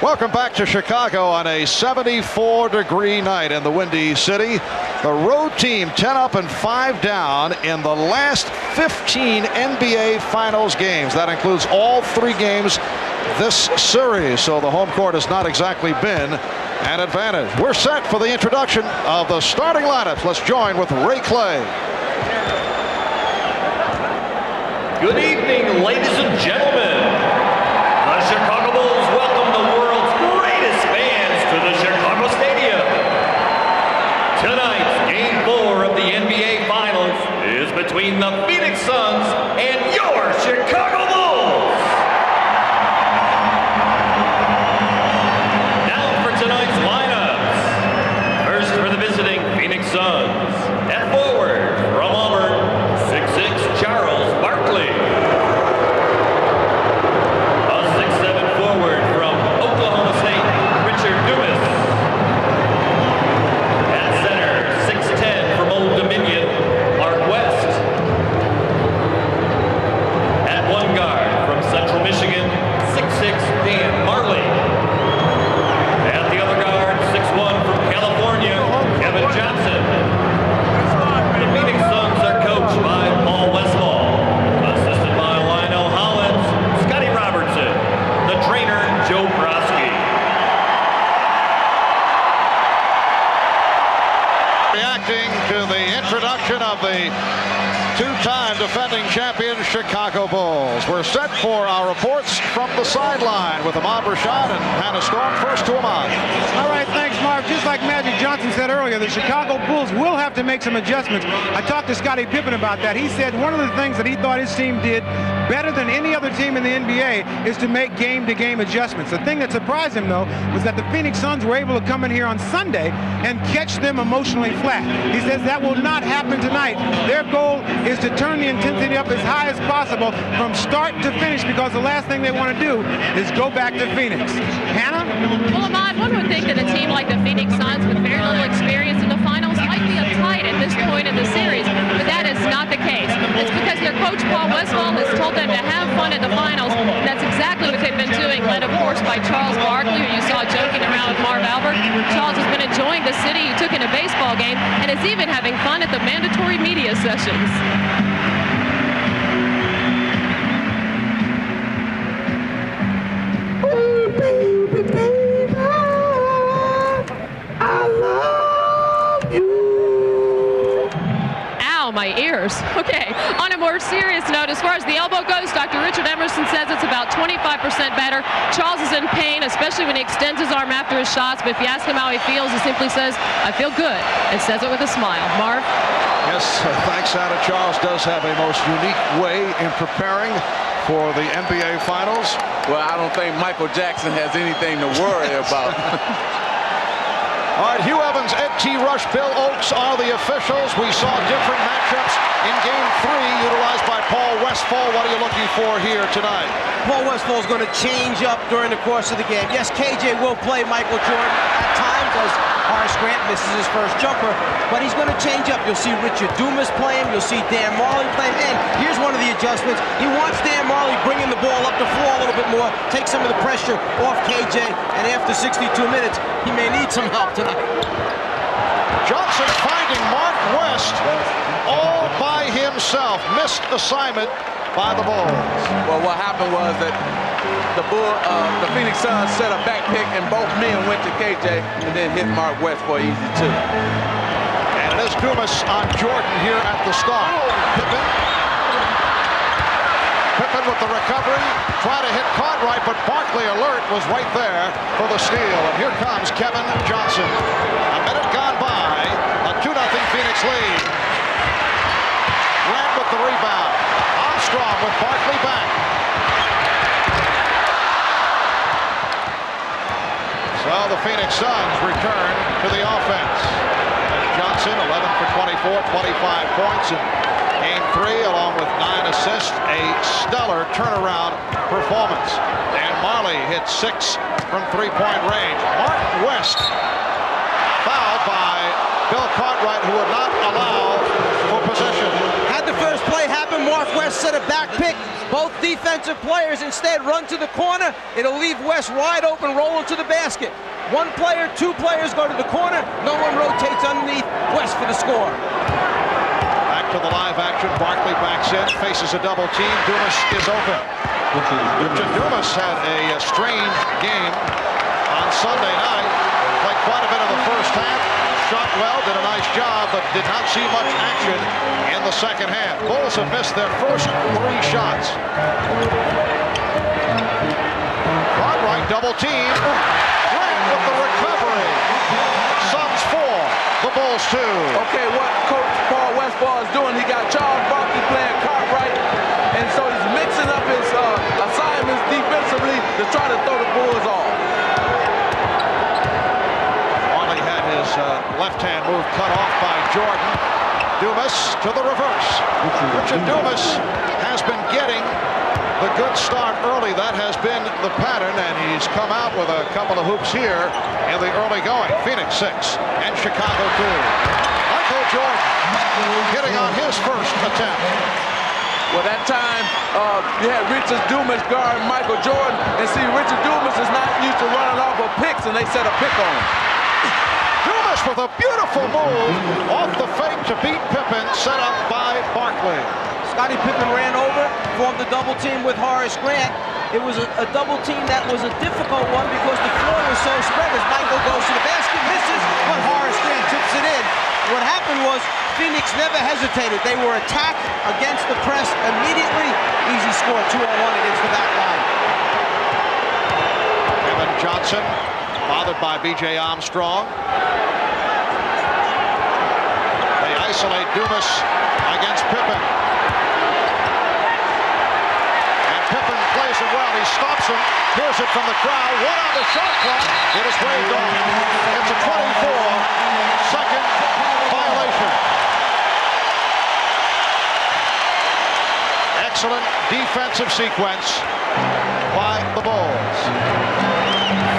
Welcome back to Chicago on a 74-degree night in the Windy City. The road team 10 up and 5 down in the last 15 NBA Finals games. That includes all 3 games this series, so the home court has not exactly been an advantage. We're set for the introduction of the starting lineups. Let's join with Ray Clay. Good evening, ladies and gentlemen. The Chicago Bulls welcome the world's greatest fans to the Chicago Stadium. Tonight's Game 4 of the NBA Finals is between the Phoenix Suns and your Chicago Bulls. Now for tonight's lineups. First for the visiting Phoenix Suns. At forward from Auburn, 6'6" Charles Barkley. Of the two-time defending champion Chicago Bulls. We're set for our reports from the sideline with Ahmad Rashad and Hannah Storm. First to Ahmad. All right, thanks, Mark. Just like Magic Johnson said earlier, the Chicago Bulls will have to make some adjustments. I talked to Scottie Pippen about that. He said one of the things that he thought his team did better than any other team in the NBA is to make game-to-game adjustments. The thing that surprised him, though, was that the Phoenix Suns were able to come in here on Sunday and catch them emotionally flat. He says that will not happen tonight. Their goal is to turn the intensity up as high as possible from start to finish, because the last thing they want to do is go back to Phoenix. Hannah? Well, Ahmad, one would think that a team like the Phoenix Suns with very little experience in the finals might be uptight at this point in the series, but that is not the case. It's because their coach, Paul Westphal, has told them to have fun at the finals. That's exactly what they've been doing, led, of course, by Charles Barkley, who you saw joking around with Marv Albert. Charles has been enjoying the city. He took in a baseball game and is even having fun at the mandatory media sessions. My ears. Okay, on a more serious note, as far as the elbow goes, Dr. Richard Emerson says it's about 25% better. Charles is in pain, especially when he extends his arm after his shots, but if you ask him how he feels, he simply says, I feel good, and says it with a smile. Marv? Yes, thanks, Anna. Charles does have a most unique way in preparing for the NBA Finals. Well, I don't think Michael Jackson has anything to worry about. All right, Hugh Evans, Ed T. Rush, Bill Oakes are the officials. We saw different matchups in Game 3 utilized by Paul Westphal. What are you looking for here tonight? Paul Westphal is going to change up during the course of the game. Yes, KJ will play Michael Jordan at times as Horace Grant misses his first jumper, but he's going to change up. You'll see Richard Dumas play him. You'll see Dan Marley play him. And here's one of the adjustments. He wants Dan Marley bringing the ball up the floor a little bit more, take some of the pressure off KJ, and after 62 minutes, he may need some help tonight. Johnson finding Mark West all by himself. Missed assignment by the Bulls. Well, what happened was that the Phoenix Suns set a back pick and both men went to KJ and then hit Mark West for easy 2. And it is Dumas on Jordan here at the start. Pippen with the recovery, trying to hit Cartwright, but Barkley alert was right there for the steal. And here comes Kevin Johnson. A minute gone by, a 2-0 Phoenix lead. Grant with the rebound. Armstrong with Barkley back. So the Phoenix Suns return to the offense. Johnson, 11 for 24, 25 points in Game 3, along with 9 assists, a stellar turnaround performance. Dan Marley hit 6 from three-point range. Mark West fouled by Bill Cartwright, who would not allow for possession. Had the first play happen, Mark West set a back pick. Both defensive players instead run to the corner. It'll leave West wide open, rolling to the basket. One player, two players go to the corner. No one rotates underneath West for the score. Back to the live action. Barkley backs in, faces a double team. Dumas is open. Richard Dumas had a strange game on Sunday night. Played quite a bit of the first half. Shot well, did a nice job, but did not see much action in the second half. Bulls have missed their first 3 shots. Cartwright double team. Right with the recovery. Suns 4, the Bulls 2. Okay, what Coach Paul Westphal is doing, he got Charles Barkley playing Cartwright, and so he's mixing up his assignments defensively to try to throw the Bulls off. Left-hand move cut off by Jordan. Dumas to the reverse. Richard Dumas has been getting the good start early. That has been the pattern, and he's come out with a couple of hoops here in the early going. Phoenix 6 and Chicago 2. Michael Jordan hitting on his first attempt. Well, that time you had Richard Dumas guard Michael Jordan, and see, Richard Dumas is not used to running off of picks, and they set a pick on him. Dumas with a beautiful move off the fake to beat Pippen, set up by Barkley. Scottie Pippen ran over, formed a double team with Horace Grant. It was a double team that was a difficult one because the floor was so spread as Michael goes to the basket, misses, but Horace Grant tips it in. What happened was Phoenix never hesitated. They were attacked against the press immediately. Easy score, 2-on-1 against the back line. Kevin Johnson, bothered by B.J. Armstrong. They isolate Dumas against Pippen. And Pippen plays it well. He stops him, hears it from the crowd. One on the shot clock. It is waved off. It's a 24-second violation. Excellent defensive sequence by the Bulls.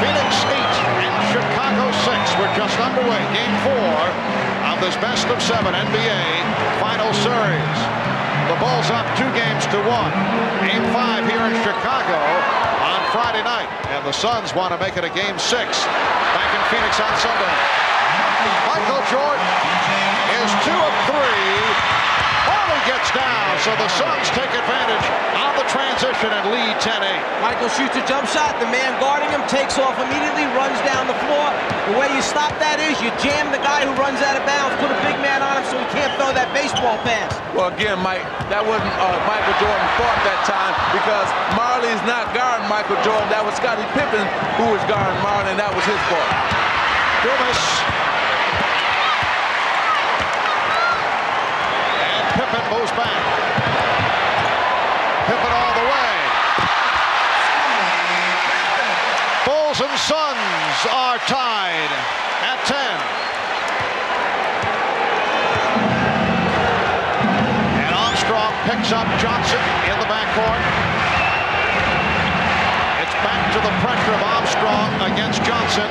Phoenix 8 and Chicago 6. We're just underway. Game 4 of this best of 7 NBA final series. The Bulls up 2 games to 1. Game 5 here in Chicago on Friday night. And the Suns want to make it a game 6 back in Phoenix on Sunday. Michael Jordan is 2 of 3. Barkley gets down, so the Suns take advantage on the transition and lead 10-8. Michael shoots a jump shot. The man guarding him takes off immediately, runs down the floor. The way you stop that is you jam the guy who runs out of bounds, put a big man on him so he can't throw that baseball pass. Well, again, Mike, that wasn't Michael Jordan's fault that time because Marley's not guarding Michael Jordan. That was Scottie Pippen who was guarding Marley, and that was his fault. Dumas. Pippen moves back. Pippen all the way. Bulls and Suns are tied at 10. And Armstrong picks up Johnson in the backcourt. It's back to the pressure of Armstrong against Johnson.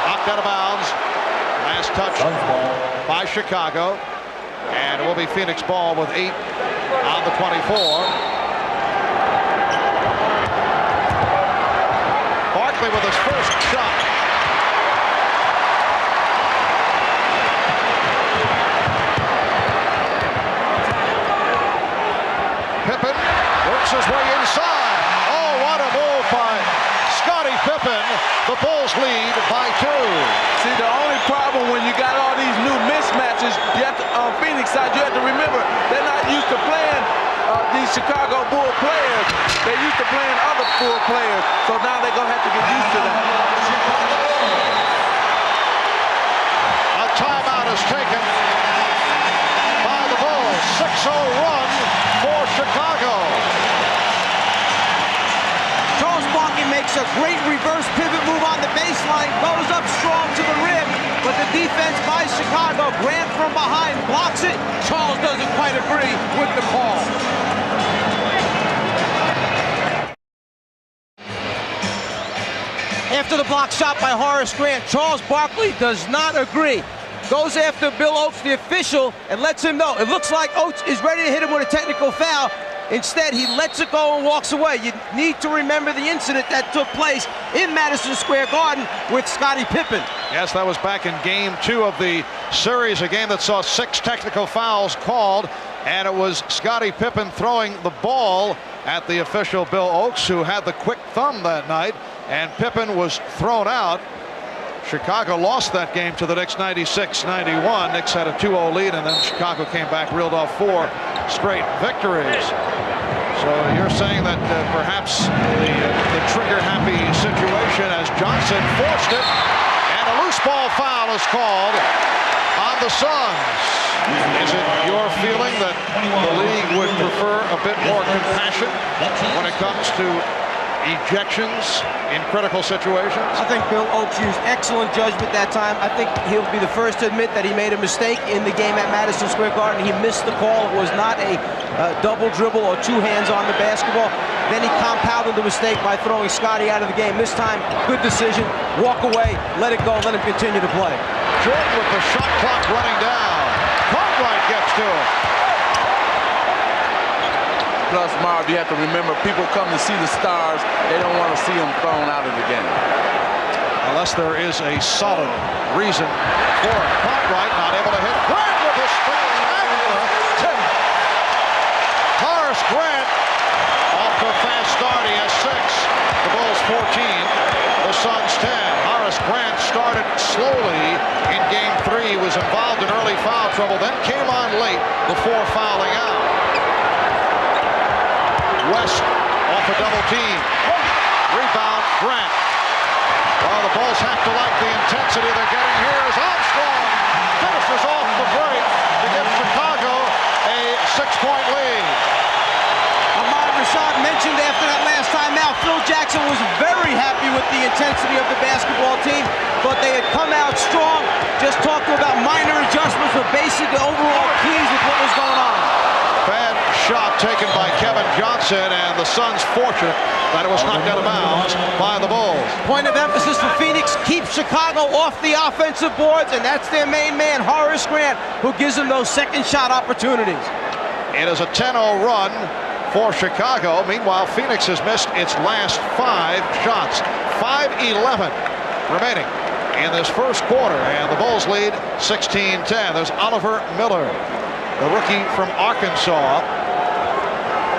Knocked out of bounds. Last touch by Chicago, and it will be Phoenix ball with 8 on the 24. Barkley with his first shot. Pippen works his way inside. Oh, what a move by Scottie Pippen. The Bulls lead by 2. See, the only problem when you got all these new mismatches, you have to, on Phoenix side, you have to remember, they're not used to playing these Chicago Bull players. They're used to playing other Bull players, so now they're going to have to get used to that. A timeout is taken by the Bulls. 6-0 run for Chicago. Charles Barkley makes a great reverse pivot move on the baseline, goes up strong to the rim, but the defense by Chicago, Grant from behind blocks it. Charles doesn't quite agree with the call. after the block shot by Horace Grant. Charles Barkley does not agree. Goes after Bill Oates, the official, and lets him know. It looks like Oates is ready to hit him with a technical foul. Instead, he lets it go and walks away. You need to remember the incident that took place in Madison Square Garden with Scottie Pippen. Yes, that was back in Game 2 of the series, a game that saw 6 technical fouls called, and it was Scottie Pippen throwing the ball at the official Bill Oates, who had the quick thumb that night, and Pippen was thrown out. Chicago lost that game to the Knicks 96-91. Knicks had a 2-0 lead, and then Chicago came back, reeled off 4 straight victories. So you're saying that perhaps the trigger-happy situation as Johnson forced it, and a loose ball foul is called on the Suns. Is it your feeling that the league would prefer a bit more compassion when it comes to ejections in critical situations? I think Bill Oates used excellent judgment that time. I think he'll be the first to admit that he made a mistake in the game at Madison Square Garden. He missed the call. It was not a double dribble or 2 hands on the basketball. Then he compounded the mistake by throwing Scottie out of the game. This time, good decision. Walk away, let it go, let him continue to play. Jordan with the shot clock running down. Cartwright gets to it. Plus, Marv, you have to remember, people come to see the stars. They don't want to see them thrown out of the game. Unless there is a solid reason for it. Cartwright not able to hit. Grant with a spectacular tip. Horace Grant off to a fast start. He has 6. The Bulls 14. The Suns 10. Horace Grant started slowly in Game 3. He was involved in early foul trouble, then came on late before fouling out. West off a double team. Rebound, Grant. Well, the Bulls have to like the intensity they're getting here as Armstrong finishes off the break to give Chicago a 6-point lead. Ahmad Rashad mentioned after that last timeout, Phil Jackson was very happy with the intensity of the basketball team, but they had come out strong. Just talked about minor adjustments, but basically overall pleased with what was going on. Bad shot taken by Kevin Johnson, and the Suns fortunate that it was knocked out of bounds by the Bulls. Point of emphasis for Phoenix, keep Chicago off the offensive boards, and that's their main man, Horace Grant, who gives them those second shot opportunities. It is a 10-0 run for Chicago. Meanwhile, Phoenix has missed its last 5 shots. 5:11 remaining in this first quarter, and the Bulls lead 16-10. There's Oliver Miller, the rookie from Arkansas,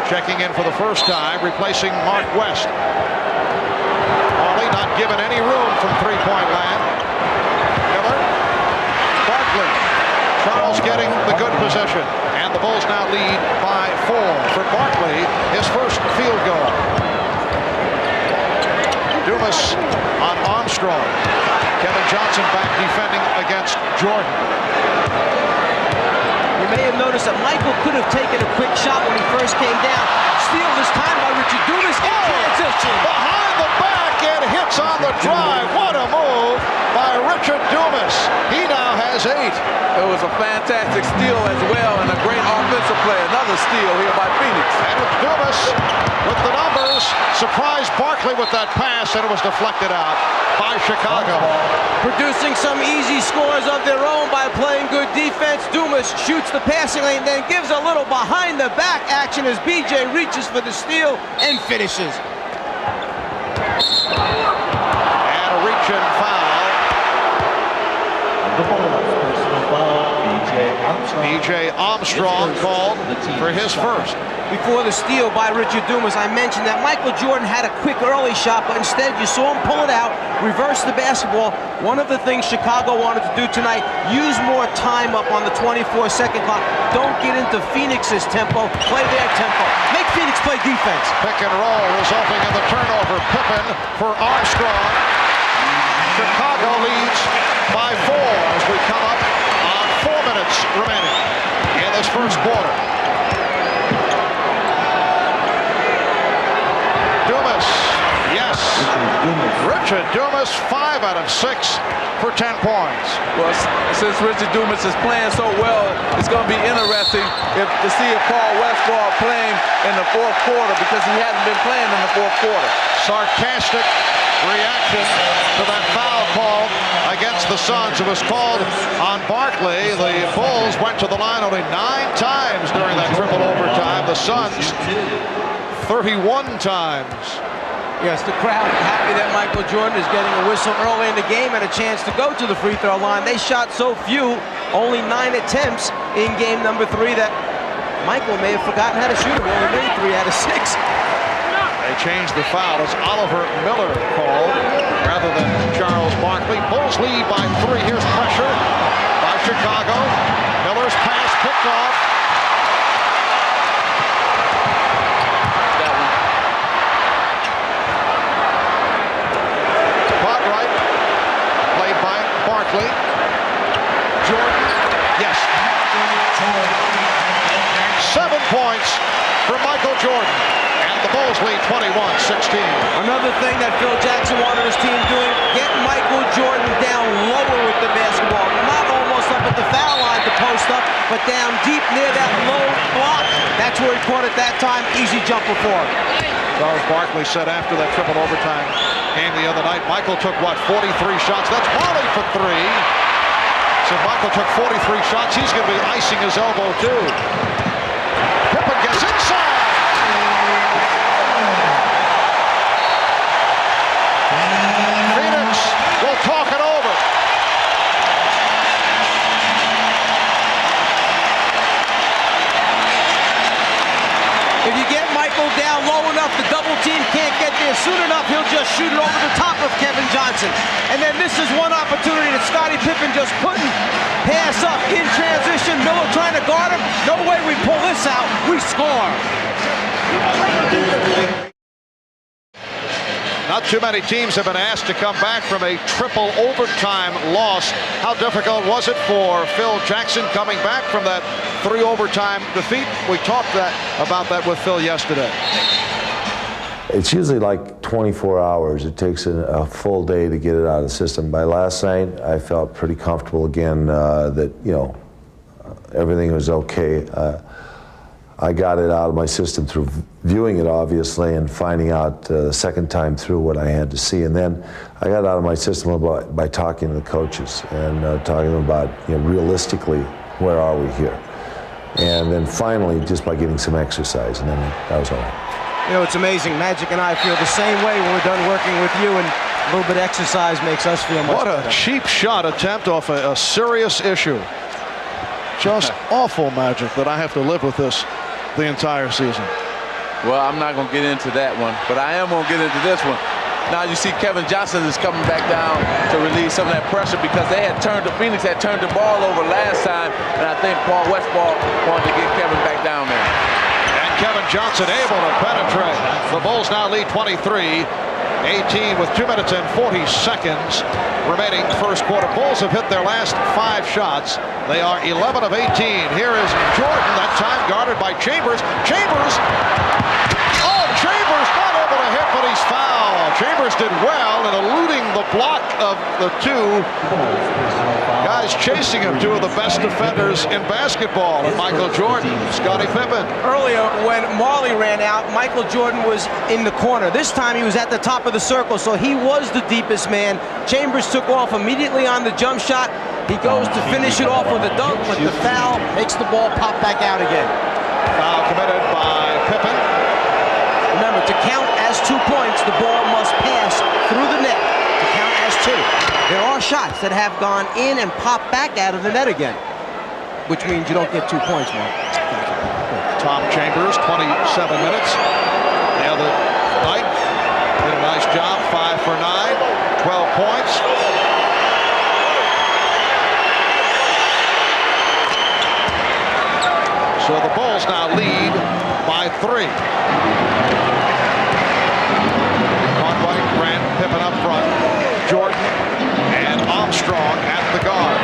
checking in for the first time, replacing Mark West. Hawley not given any room from three-point land. Miller, Barkley, Charles getting the good position, and the Bulls now lead by 4. For Barkley, his first field goal. Dumas on Armstrong. Kevin Johnson back defending against Jordan. You may have noticed that Michael could have taken a quick shot when he first came down. Steal this time by Richard Dumas in transition. Behind the back and hits on the drive. What a move by Richard Dumas. He now has 8. It was a fantastic steal as well, and a great offensive play. Another steal here by Phoenix. And with Dumas with the numbers, surprised Barkley with that pass, and it was deflected out by Chicago. Producing some easy scores of their own by playing good defense. Dumas shoots the passing lane, then gives a little behind-the-back action as BJ reaches for the steal and finishes. And a reach-in foul. B.J. Armstrong called for his first. Before the steal by Richard Dumas, I mentioned that Michael Jordan had a quick early shot, but instead you saw him pull it out, reverse the basketball. One of the things Chicago wanted to do tonight, use more time up on the 24-second clock. Don't get into Phoenix's tempo, play their tempo. Make Phoenix play defense. Pick and roll resulting in the turnover. Pippen for Armstrong. Chicago leads by 4 as we come up on 4 minutes remaining in this first quarter. Dumas, yes. Richard Dumas, 5 out of 6 for 10 points. Well, since Richard Dumas is playing so well, it's going to be interesting to see if Paul Westphal playing in the fourth quarter, because he hasn't been playing in the fourth quarter. Sarcastic reaction to that foul call against the Suns. It was called on Barkley. The Bulls went to the line only 9 times during that triple overtime. The Suns 31 times. Yes, the crowd happy that Michael Jordan is getting a whistle early in the game and a chance to go to the free throw line. They shot so few, only 9 attempts in game number 3, that Michael may have forgotten how to shoot him. He only made 3 out of 6. They changed the foul. It's Oliver Miller called rather than Charles Barkley. Bulls lead by 3. Here's pressure by Chicago. Miller's pass picked off. Cartwright played by Barkley. Jordan, yes. 7 points for Michael Jordan. The Bulls lead 21-16. Another thing that Phil Jackson wanted his team doing, get Michael Jordan down lower with the basketball. Not almost up at the foul line to post up, but down deep near that low block. That's where he caught it that time. Easy jumper for him. Charles Barkley said after that triple overtime game the other night, Michael took, what, 43 shots? That's Marley for 3. So Michael took 43 shots. He's going to be icing his elbow, too. Pippen gets inside. Phoenix will talk it over. If you get Michael down low enough, the double team can't get there soon enough, he'll just shoot it over the top of Kevin Johnson. And then this is one opportunity that Scottie Pippen just couldn't pass up in transition. Miller trying to guard him. No way we pull this out. We score. Not too many teams have been asked to come back from a triple overtime loss. How difficult was it for Phil Jackson coming back from that 3 overtime defeat? We talked about that with Phil yesterday. It's usually like 24 hours. It takes a full day to get it out of the system. By last night, I felt pretty comfortable again that, you know, everything was okay. I got it out of my system through viewing it, obviously, and finding out the second time through what I had to see. And then I got it out of my system by talking to the coaches and talking to them about, you know, realistically, where are we here? And then finally, just by getting some exercise, and then that was all. You know, it's amazing. Magic and I feel the same way when we're done working with you, and a little bit of exercise makes us feel much better. What a cheap shot attempt off a serious issue. Just awful, Magic, that I have to live with this the entire season. Well, I'm not going to get into that one, but I am going to get into this one. Now you see Kevin Johnson is coming back down to relieve some of that pressure because Phoenix had turned the ball over last time, and I think Paul Westphal wanted to get Kevin back down there. And Kevin Johnson able to penetrate. The Bulls now lead 23-18 with 2 minutes and 40 seconds remaining first quarter. Bulls have hit their last 5 shots. They are 11 of 18. Here is Jordan, that time guarded by Chambers. Chambers not able to hit, but he's fouled. Chambers did well in eluding the block of the 2 guys chasing him, 2 of the best defenders in basketball, and Michael Jordan, Scottie Pippen. Earlier, when Marley ran out, Michael Jordan was in the corner. This time he was at the top of the circle, so he was the deepest man. Chambers took off immediately on the jump shot. He goes to finish it off with a dunk, but the foul makes the ball pop back out again. Foul committed by Pippen. Remember, to count as 2 points, the ball must pass through the net to count as 2. There are shots that have gone in and popped back out of the net again, which means you don't get 2 points, Mark. Tom Chambers, 27 minutes. The other night, did a nice job, 5 for 9, 12 points. So the Bulls now lead by 3. Cartwright, Grant, Pippen up front, Jordan and Armstrong at the guard.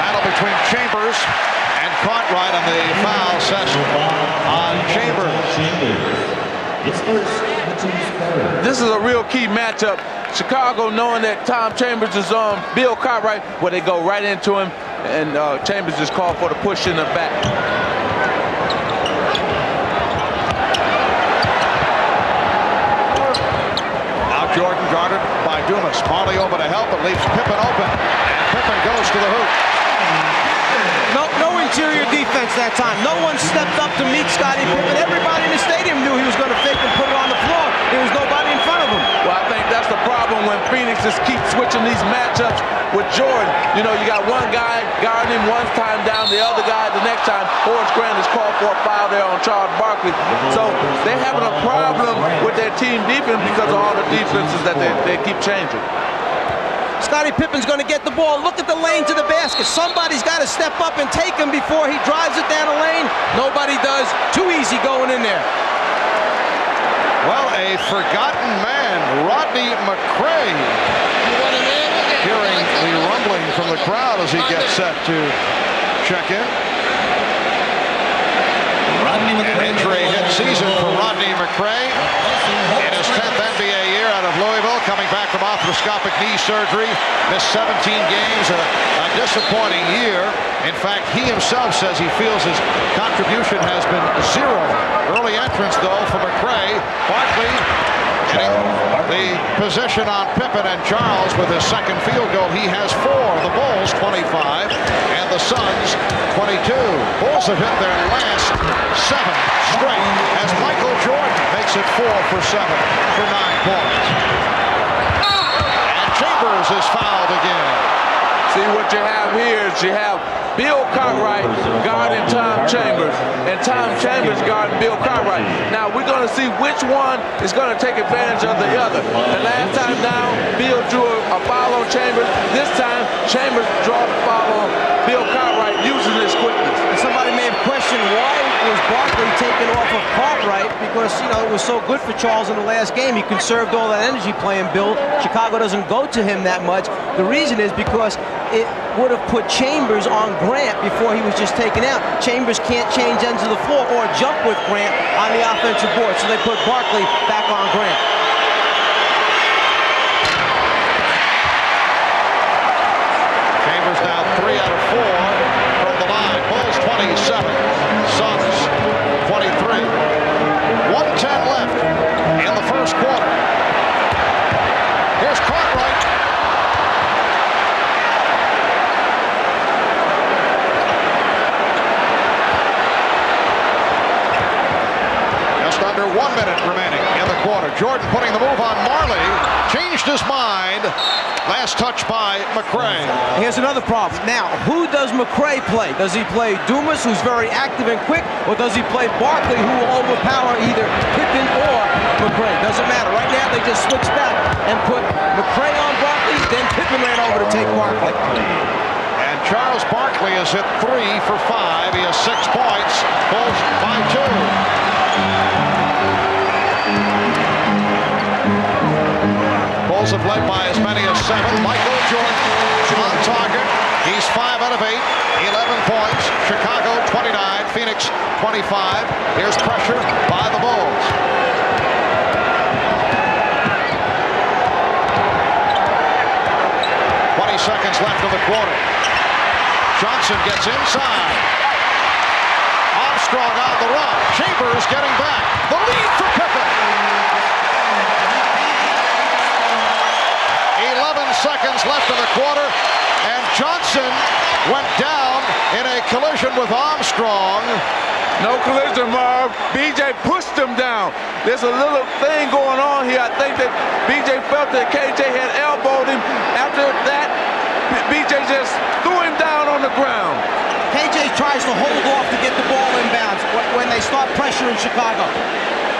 Battle between Chambers and Cartwright on the foul session on Chambers. This is a real key matchup. Chicago, knowing that Tom Chambers is on Bill Cartwright, where they go right into him, and Chambers is called for the push in the back. Dumas. Marley over to help, but leaves Pippen open. And Pippen goes to the hoop. No interior defense that time. No one stepped up to meet Scottie Pippen. Everybody in the stadium knew he was going to fake and put it on the floor. There was nobody in front of him. Well, I think that's the problem when Phoenix just keeps switching these matchups with Jordan. You know, you got one guy guarding him one time down, the other guy the next time. Horace Grant is called for a foul there on Charles Barkley. So they're having a problem with their team defense because of all the defenses that they keep changing. Scottie Pippen's going to get the ball. Look at the lane to the basket. Somebody's got to step up and take him before he drives it down the lane. Nobody does. Too easy going in there. Well, a forgotten man, Rodney McCray. Hearing the rumbling from the crowd as he gets set to check in. An injury-hit season for Rodney McCray. In his 10th NBA year out of Louisville, coming back from arthroscopic knee surgery, missed 17 games, a disappointing year. In fact, he himself says he feels his contribution has been zero. Early entrance, though, for McCray. Barkley getting the position on Pippen, and Charles with his second field goal. He has 4. The Bulls 25 and the Suns 22. Bulls have hit their last 7 straight as Michael Jordan makes it 4 for 7 for 9 points. And Chambers is fouled again. See, what you have here is you have Bill Cartwright guarding Tom Chambers, and Tom Chambers guarding Bill Cartwright. Now, we're going to see which one is going to take advantage of the other. The last time down, Bill drew a foul on Chambers. This time, Chambers draws a foul on Bill Cartwright using his quickness. And somebody may have questioned why was Barkley taken off of Cartwright, because, you know, it was so good for Charles in the last game. He conserved all that energy playing Bill. Chicago doesn't go to him that much. The reason is because it would have put Chambers on Grant before he was just taken out. Chambers can't change ends of the floor or jump with Grant on the offensive board, so they put Barkley back on Grant. Chambers now 3 out of 4 from the line. Bulls 27, Suns 23. 1:10 left in the first quarter. Here's Cartwright. Under 1 minute remaining in the quarter. Jordan putting the move on Marley. Changed his mind. Last touch by McCray. Here's another problem. Now, who does McCray play? Does he play Dumas, who's very active and quick, or does he play Barkley, who will overpower either Pippen or McCray? Doesn't matter. Right now, they just switched back and put McCray on Barkley, then Pippen ran over to take Barkley. And Charles Barkley has hit 3 for 5. He has 6 points. Bulls by 2. Bulls have led by as many as 7. Michael Jordan on target. He's 5 out of 8. 11 points. Chicago 29. Phoenix 25. Here's pressure by the Bulls. Seconds left in the quarter. Johnson gets inside. Armstrong on the run. Chambers getting back. The lead for Pippen. 11 seconds left in the quarter, and Johnson went down in a collision with Armstrong. No collision, Marv. BJ pushed him down. There's a little thing going on here. I think that BJ felt that KJ had elbowed him. After that, BJ just threw him down on the ground. KJ tries to hold off to get the ball inbounds when they start pressuring Chicago.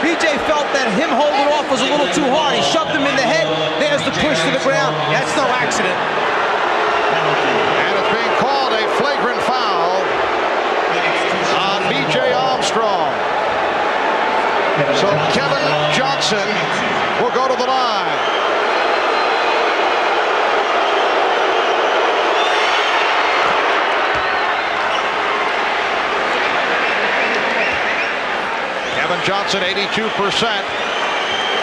BJ felt that him holding off was a little too hard. He shoved him in the head. There's the push to the ground. That's no accident. And it's being called a flagrant foul on BJ Armstrong. So Kevin Johnson will go to the line. Kevin Johnson, 82%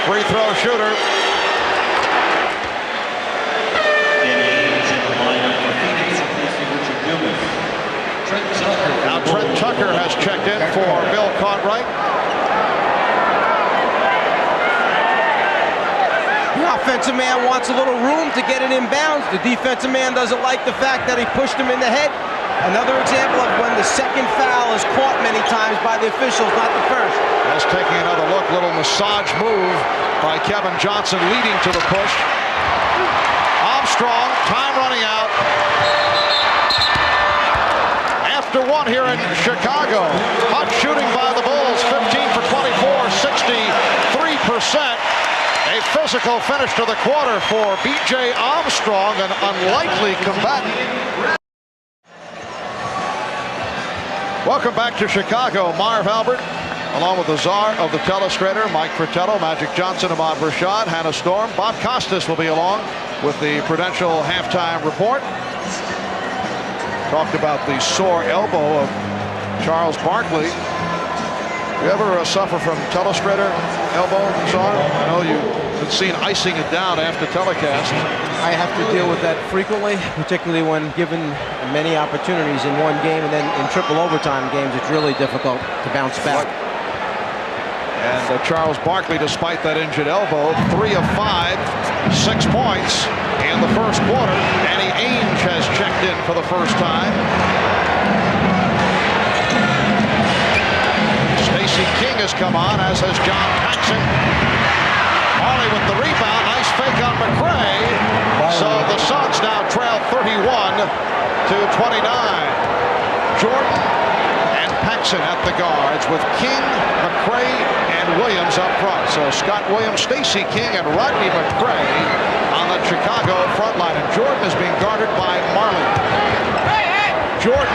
free throw shooter. Now Trent Tucker has checked in for Bill Cartwright. offensive man wants a little room to get it inbounds. The defensive man doesn't like the fact that he pushed him in the head. Another example of when the second foul is caught many times by the officials, not the first. Just taking another look, little massage move by Kevin Johnson leading to the push. Armstrong, time running out. After one here in Chicago. Hot shooting by the Bulls, 15 for 24, 63%. A physical finish to the quarter for B.J. Armstrong, an unlikely combatant. Welcome back to Chicago. Marv Albert, along with the czar of the telestrator, Mike Fratello, Magic Johnson, Ahmad Rashad, Hannah Storm. Bob Costas will be along with the Prudential halftime report. Talked about the sore elbow of Charles Barkley. You ever suffer from telestrator elbow, czar? I know you've seen icing it down after telecast. I have to deal with that frequently, particularly when given many opportunities in one game, and then in triple overtime games, it's really difficult to bounce back. And Charles Barkley, despite that injured elbow, 3 of 5, 6 points in the first quarter. Danny Ainge has checked in for the first time. Stacey King has come on, as has John Paxson. Marley with the rebound. Nice fake on McRae. So the Suns now trail 31 to 29. Jordan and Paxson at the guards with King, McRae, and Williams up front. So Scott Williams, Stacey King, and Rodney McRae on the Chicago front line. And Jordan is being guarded by Marley. Jordan.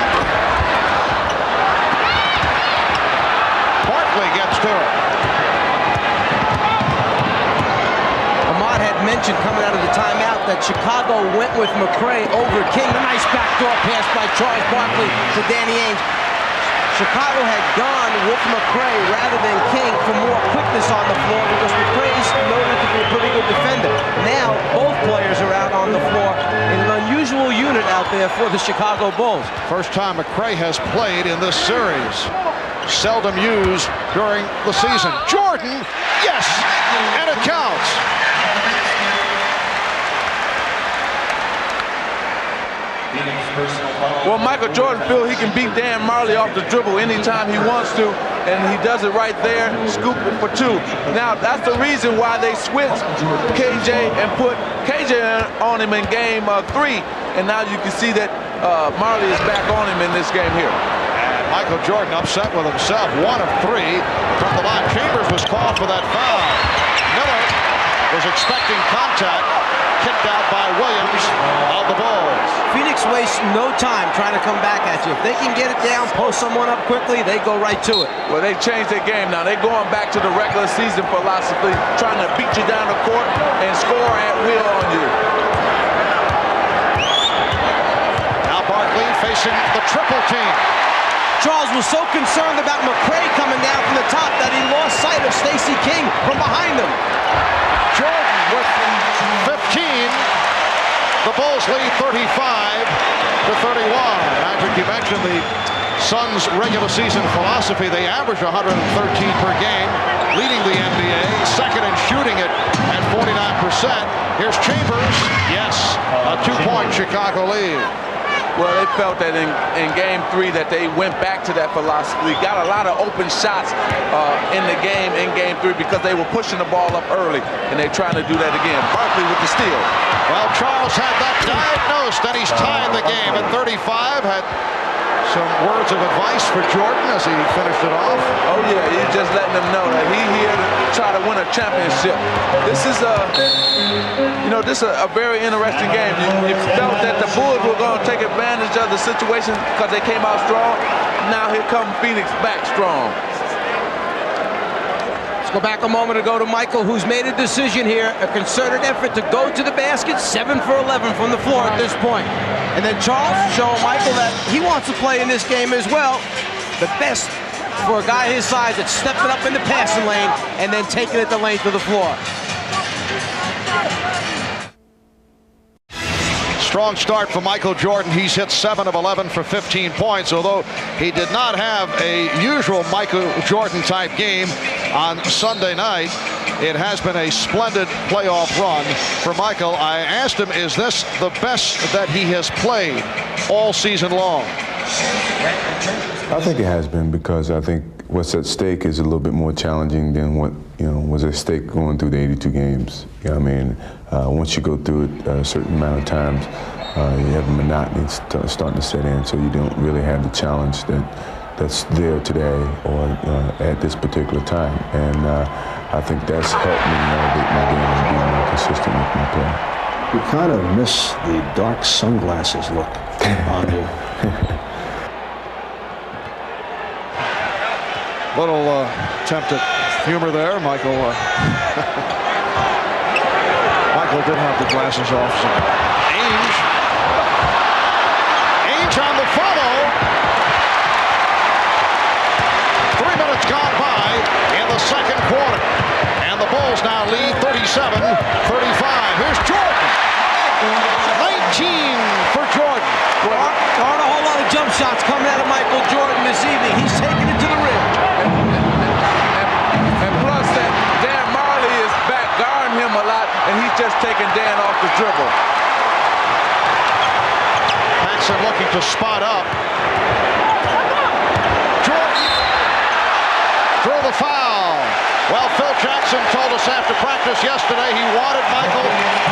Barkley gets to it. Ahmad had mentioned coming out of the timeout that Chicago went with McRae over King. A nice backdoor pass by Charles Barkley to Danny Ainge. Chicago had gone with McRae rather than King for more quickness on the floor because McRae is noted to be a pretty good defender. Now both players are out on the floor in an unusual unit out there for the Chicago Bulls. First time McRae has played in this series. Seldom used during the season. Jordan, yes, and it counts. Well, Michael Jordan feels he can beat Dan Marley off the dribble anytime he wants to, and he does it right there, scoop it for 2. Now, that's the reason why they switched KJ and put KJ on him in game 3, and now you can see that Marley is back on him in this game here. And Michael Jordan upset with himself, 1 of 3 from the line. Chambers was called for that foul. Miller was expecting contact, kicked out by Williams of the Bulls. Phoenix wastes no time trying to come back at you. If they can get it down, post someone up quickly, they go right to it. Well, they changed their game now. They're going back to the regular season philosophy, trying to beat you down the court and score at will on you. Now Barkley facing the triple team. Charles was so concerned about McRae coming down from the top that he lost sight of Stacey King from behind him. Jordan with 15. The Bulls lead 35 to 31. Patrick, you mentioned the Suns' regular season philosophy. They average 113 per game, leading the NBA, second in shooting it at 49%. Here's Chambers. Yes, a 2-point Chicago lead. Well, they felt that in game 3 that they went back to that philosophy. Got a lot of open shots in the game in game 3 because they were pushing the ball up early, and they're trying to do that again. Barkley with the steal. Well, Charles had that diagnosed, and he's tied the game at 35. Had some words of advice for Jordan as he finished it off. Oh, yeah, he's just letting them know that he's here to try to win a championship. This is a very interesting game. You felt that the Bulls were going to take advantage of the situation because they came out strong. Now here comes Phoenix back strong. Let's go back a moment ago to Michael, who's made a decision here, a concerted effort to go to the basket, 7 for 11 from the floor at this point. And then Charles showing Michael that he wants to play in this game as well. The best for a guy his size that's stepping up in the passing lane and then taking it the length of the floor. Strong start for Michael Jordan. He's hit 7 of 11 for 15 points, although he did not have a usual Michael Jordan type game on Sunday night. It has been a splendid playoff run for Michael. I asked him, is this the best that he has played all season long? I think it has been, because I think what's at stake is a little bit more challenging than what was at stake going through the 82 games. You know what I mean? Once you go through it a certain amount of times, you have monotony starting to set in, so you don't really have the challenge that's there today or at this particular time. And I think that's helped me navigate my game and be more consistent with my play. You kind of miss the dark sunglasses look on you. Little attempt at humor there. Michael did have the glasses off. So. Ainge on the follow. 3 minutes gone by in the second quarter. And the Bulls now lead 37-35. Here's Jordan. 19 for Jordan. There aren't a whole lot of jump shots coming out of Michael Jordan this evening. He's taking it to the rim. And plus that Dan Marley is back guarding him a lot, and he's just taking Dan off the dribble. Paxson looking to spot up. Jordan through the foul. Well, Phil Jackson told us after practice yesterday he wanted Michael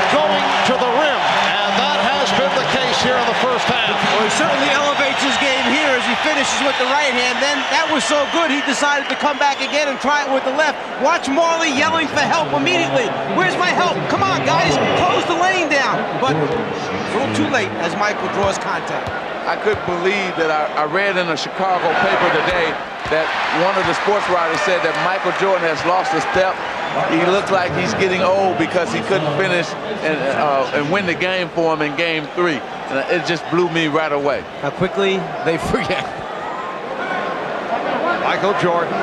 going to the rim, and that has been the case here in the first half. Well, he certainly elevates his game here as he finishes with the right hand. Then that was so good he decided to come back again and try it with the left. Watch Marley yelling for help immediately. Where's my help? Come on, guys, close the lane down. But a little too late as Michael draws contact. I couldn't believe that I read in a Chicago paper today that one of the sports writers said that Michael Jordan has lost a step. He looks like he's getting old because he couldn't finish and win the game for him in Game 3. And it just blew me right away. How quickly they forget. Michael Jordan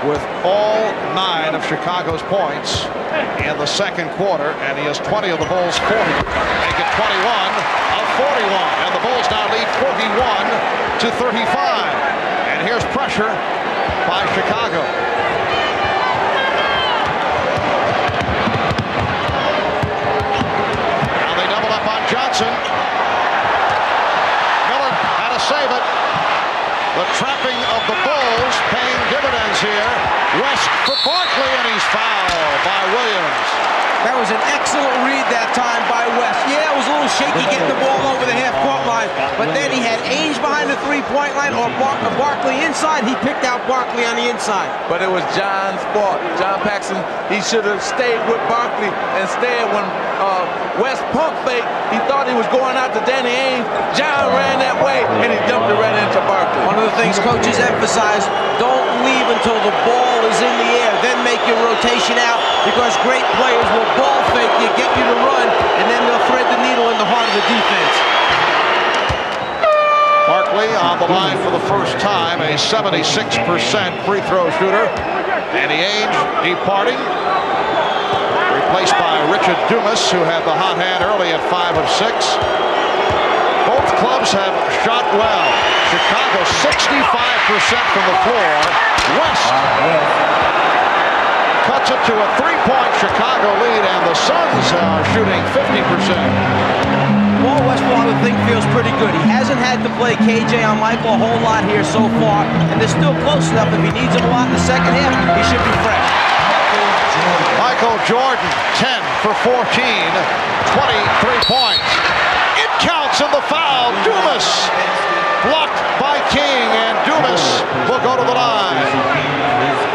with all 9 of Chicago's points in the second quarter, and he has 20 of the Bulls' 40. Make it 21 of 41, and the Bulls now lead 41-35. And here's pressure by Chicago. Now they double up on Johnson. Miller had to save it. The trapping of the Bulls paying dividends here. West for Barkley, and he's fouled by Williams. That was an excellent read that time by West. Yeah, it was a little shaky getting the ball over the half-court line, but then he had Ainge behind the three-point line or Barkley inside. He picked out Barkley on the inside. But it was John's fault. John Paxson, he should have stayed with Barkley. Instead, when West pump fake, he thought he was going out to Danny Ainge. John ran that way, and he dumped it right into Barkley. One of the things coaches emphasize, don't leave until the ball is in the air, then make your rotation out, because great players will ball fake you, get you to run, and then they'll thread the needle in the heart of the defense. Barkley on the line for the first time, a 76% free throw shooter. Danny Ainge departing, replaced by Richard Dumas, who had the hot hand early at 5 of 6. Both clubs have shot well. Chicago 65% from the floor. West cuts it to a 3-point Chicago lead, and the Suns are shooting 50%. Well, Westphal, I think, feels pretty good. He hasn't had to play KJ on Michael a whole lot here so far, and they're still close enough. If he needs him a lot in the second half, he should be fresh. Michael Jordan, 10 for 14, 23 points. It counts in the foul. Dumas blocked by King, and Dumas will go to the line.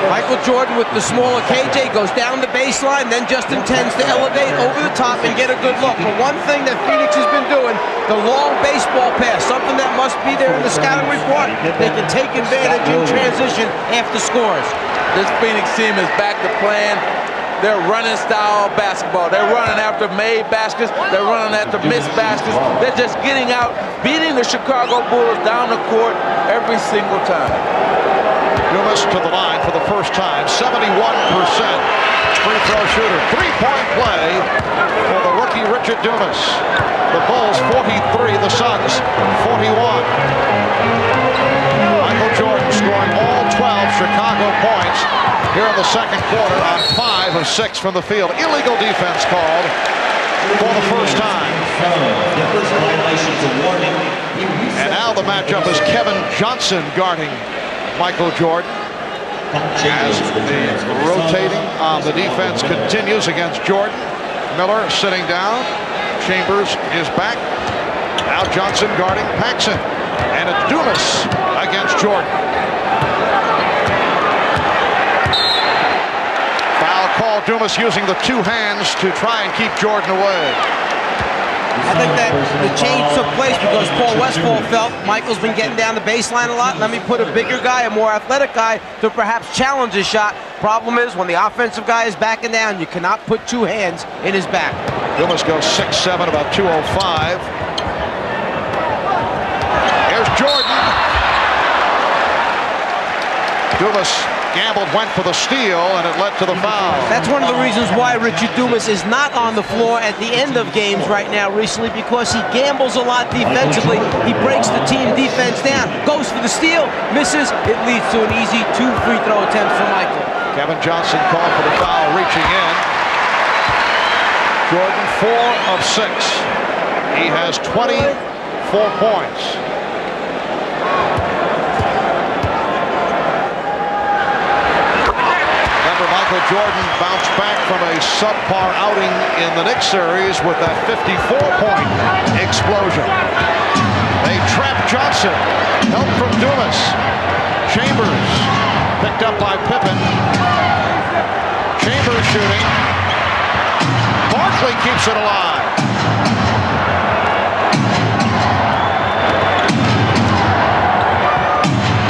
Michael Jordan with the smaller KJ goes down the baseline, then just intends to elevate over the top and get a good look. But one thing that Phoenix has been doing, the long baseball pass, something that must be there in the scouting report. They can take advantage in transition after scores. This Phoenix team is back to playing their running style of basketball. They're running after made baskets. They're running after missed baskets. They're just getting out, beating the Chicago Bulls down the court every single time. Dumas to the line for the first time, 71% free throw shooter. 3-point play for the rookie Richard Dumas. The Bulls 43, the Suns 41. Michael Jordan scoring all 12 Chicago points here in the second quarter on 5 5 of 6 from the field. Illegal defense called for the first time. And now the matchup is Kevin Johnson guarding Michael Jordan. As the rotating on the defense continues against Jordan. Miller sitting down. Chambers is back. Now Johnson guarding Paxson. And it's Dumas against Jordan. Foul call. Dumas using the 2 hands to try and keep Jordan away. I think that the change took place because Paul Westphal felt Michael's been getting down the baseline a lot. Let me put a bigger guy, a more athletic guy, to perhaps challenge his shot. Problem is, when the offensive guy is backing down, you cannot put 2 hands in his back. Dumas goes 6'7", about 205. Here's Jordan. Dumas gambled, went for the steal, and it led to the foul. That's one of the reasons why Richard Dumas is not on the floor at the end of games right now recently, because he gambles a lot defensively. He breaks the team defense down, goes for the steal, misses. It leads to an easy 2 free throw attempts for Michael. Kevin Johnson called for the foul, reaching in. Jordan 4 of 6. He has 24 points. Michael Jordan bounced back from a subpar outing in the Knicks series with that 54-point explosion. They trapped Johnson. Help from Dumas. Chambers picked up by Pippen. Chambers shooting. Barkley keeps it alive.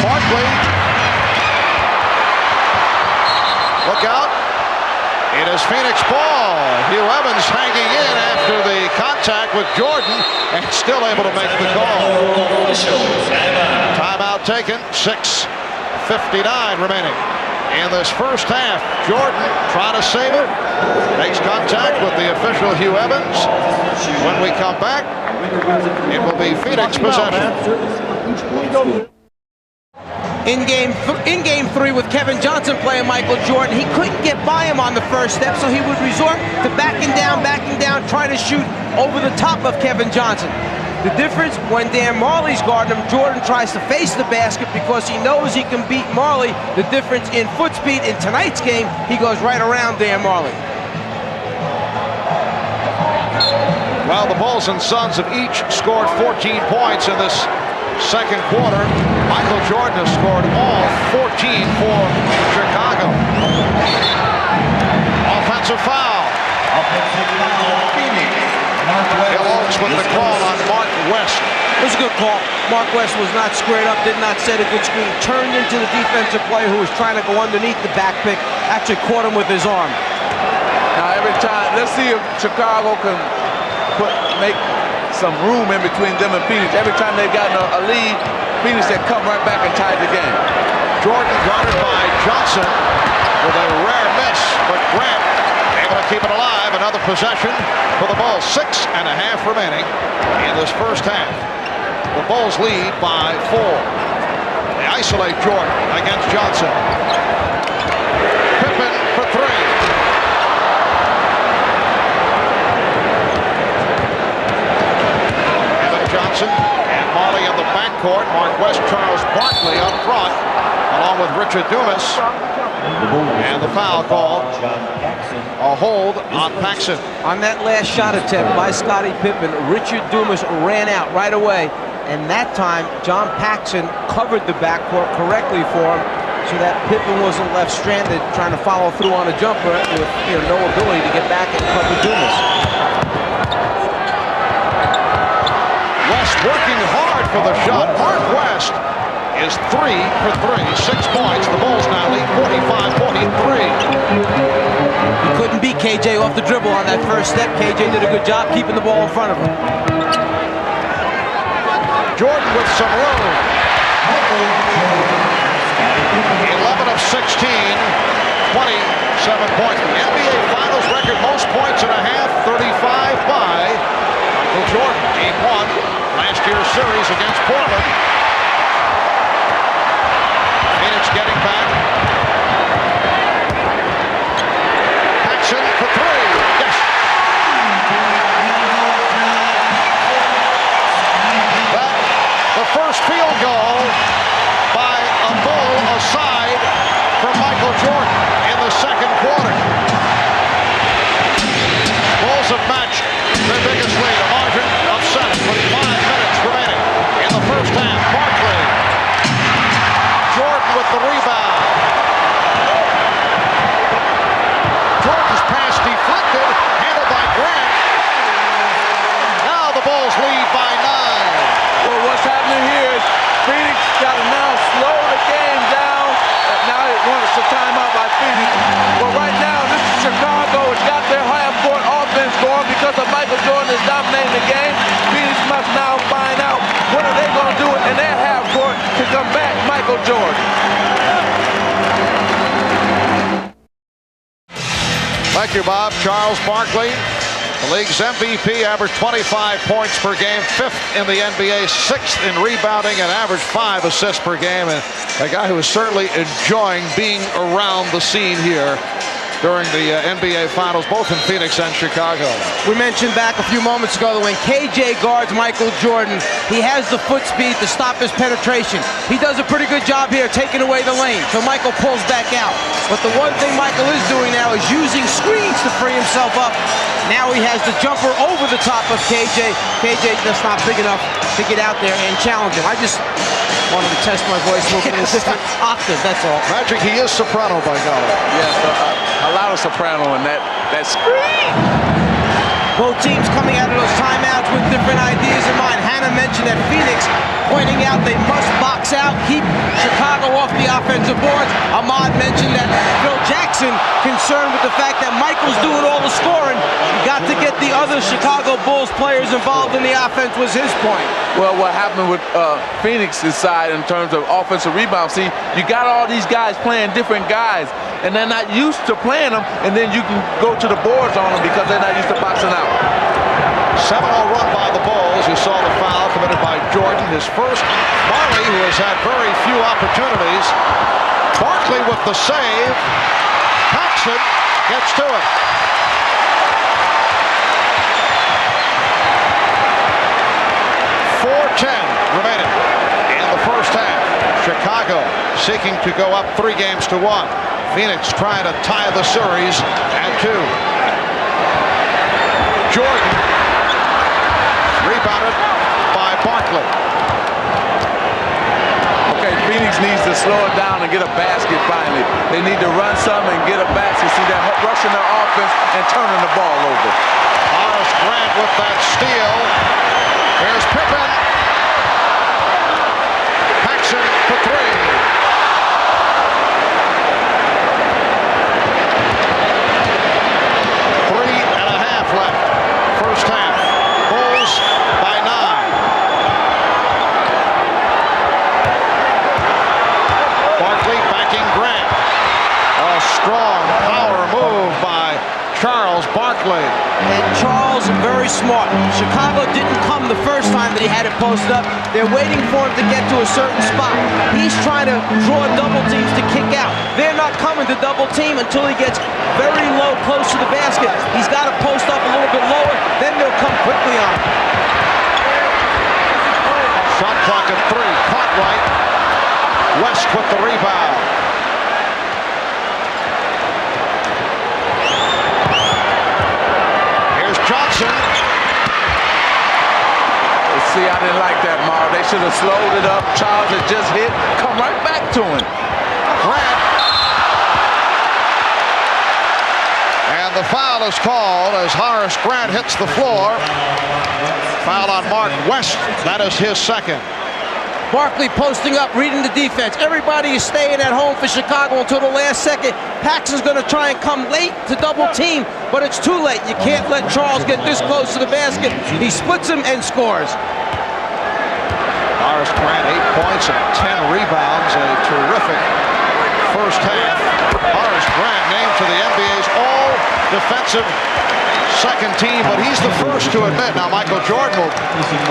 Barkley. Look out. It is Phoenix ball. Hugh Evans hanging in after the contact with Jordan and still able to make the call. Timeout taken. 6:59 remaining in this first half. Jordan trying to save it. Makes contact with the official Hugh Evans. When we come back, it will be Phoenix possession. In game 3 with Kevin Johnson playing Michael Jordan, he couldn't get by him on the first step, so he would resort to backing down, trying to shoot over the top of Kevin Johnson. The difference, when Dan Marley's guarding him, Jordan tries to face the basket because he knows he can beat Marley. The difference in foot speed in tonight's game, he goes right around Dan Marley. Well, the Bulls and Suns have each scored 14 points in this second quarter. Michael Jordan has scored all 14 for Chicago. Offensive foul. Bill Oakes with the call on Mark West. It was a good call. Mark West was not squared up, did not set a good screen, turned into the defensive player who was trying to go underneath the back pick, actually caught him with his arm. Now every time, let's see if Chicago can make some room in between them and Phoenix. Every time they've gotten a lead, Phoenix had come right back and tied the game. Jordan guarded by Johnson with a rare miss, but Grant able to keep it alive. Another possession for the Bulls. 6.5 remaining in this first half. The Bulls lead by 4. They isolate Jordan against Johnson. Pippen for 3. Johnson and Marley in the backcourt. Mark West, Charles Barkley up front, along with Richard Dumas. And the foul called. A hold on Paxson. On that last shot attempt by Scottie Pippen, Richard Dumas ran out right away. And that time, John Paxson covered the backcourt correctly for him, so that Pippen wasn't left stranded trying to follow through on a jumper with no ability to get back and cover Dumas. Working hard for the shot. Mark West is 3 for 3, 6 points. The Bulls now lead 45-43. He couldn't beat KJ off the dribble on that first step. KJ did a good job keeping the ball in front of him. Jordan with some room. 11 of 16, 27 points. The NBA Finals record most points in a half, 35 by Michael Jordan. Game 1. Last year's series against Portland. Phoenix getting back. rebound. Jordan's pass deflected, handled by Grant. Now the Bulls lead by 9. Well, what's happening here is Phoenix got to now slow the game down. Now it wants a timeout by Phoenix. But right now, this is Chicago. It's got their half-court offense going because of Michael Jordan is dominating the game. Phoenix must now find out what are they going to do in their half-court to combat Michael Jordan. Thank you, Bob. Charles Barkley, the league's MVP, averaged 25 points per game, 5th in the NBA, 6th in rebounding, and averaged 5 assists per game. And a guy who is certainly enjoying being around the scene here during the NBA Finals, both in Phoenix and Chicago. We mentioned back a few moments ago that when KJ guards Michael Jordan, he has the foot speed to stop his penetration. He does a pretty good job here taking away the lane, so Michael pulls back out. But the one thing Michael is doing now is using screens to free himself up. Now he has the jumper over the top of KJ. KJ just not big enough to get out there and challenge him. I just wanted to test my voice a little bit in a different octave, that's all. Magic, he is soprano by golly. Yes, a lot of soprano in that screen. Both teams coming out of those timeouts with different ideas in mind. Hannah mentioned that Phoenix pointing out they must box out, keep Chicago off the offensive boards. Ahmad mentioned that Phil Jackson concerned with the fact that Michael's doing all the scoring. You got to get the other Chicago Bulls players involved in the offense was his point. Well, what happened with Phoenix's side in terms of offensive rebound, see, you got all these guys playing different guys, and they're not used to playing them, and then you can go to the boards on them because they're not used to boxing out. 7-0 run by the Bulls. You saw the foul committed by Jordan. His first. Marley, who has had very few opportunities. Barkley with the save. Paxson gets to it. Remaining in the first half. Chicago seeking to go up 3 games to 1. Phoenix trying to tie the series at 2. Jordan rebounded by Barkley. Okay, Phoenix needs to slow it down and get a basket finally. They need to run some and get a basket. See, they're rushing their offense and turning the ball over. Horace Grant with that steal. Here's Pippen. For 3. 3.5 left. First half. Bulls by 9. Barkley backing Grant. A strong power move by Charles Barkley. And Charles very smart. Chicago didn't come the first time that he had it posted up. They're waiting for him to get to a certain spot. He's trying to draw double teams to kick out. They're not coming to double team until he gets very low, close to the basket. He's got to post up a little bit lower, then they'll come quickly on him. Shot clock at 3. Caught right. West with the rebound. Johnson. See, I didn't like that, Marv. They should have slowed it up. Charles had just hit. Come right back to him. Grant. And the foul is called as Horace Grant hits the floor. Foul on Mark West. That is his second. Barkley posting up, reading the defense. Everybody is staying at home for Chicago until the last second. Paxson's going to try and come late to double team, but it's too late. You can't let Charles get this close to the basket. He splits him and scores. Horace Grant, 8 points and 10 rebounds. A terrific first half. Horace Grant named to the NBA's all-defensive second team, but he's the first to admit. Now Michael Jordan will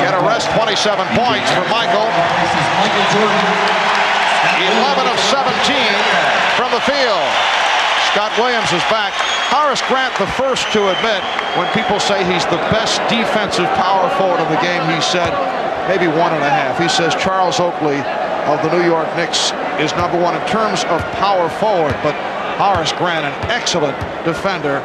get a rest. 27 points for Michael. 11 of 17 from the field. Scott Williams is back. Horace Grant the first to admit when people say he's the best defensive power forward of the game, he said maybe 1.5. He says Charles Oakley of the New York Knicks is #1 in terms of power forward, but Horace Grant, an excellent defender,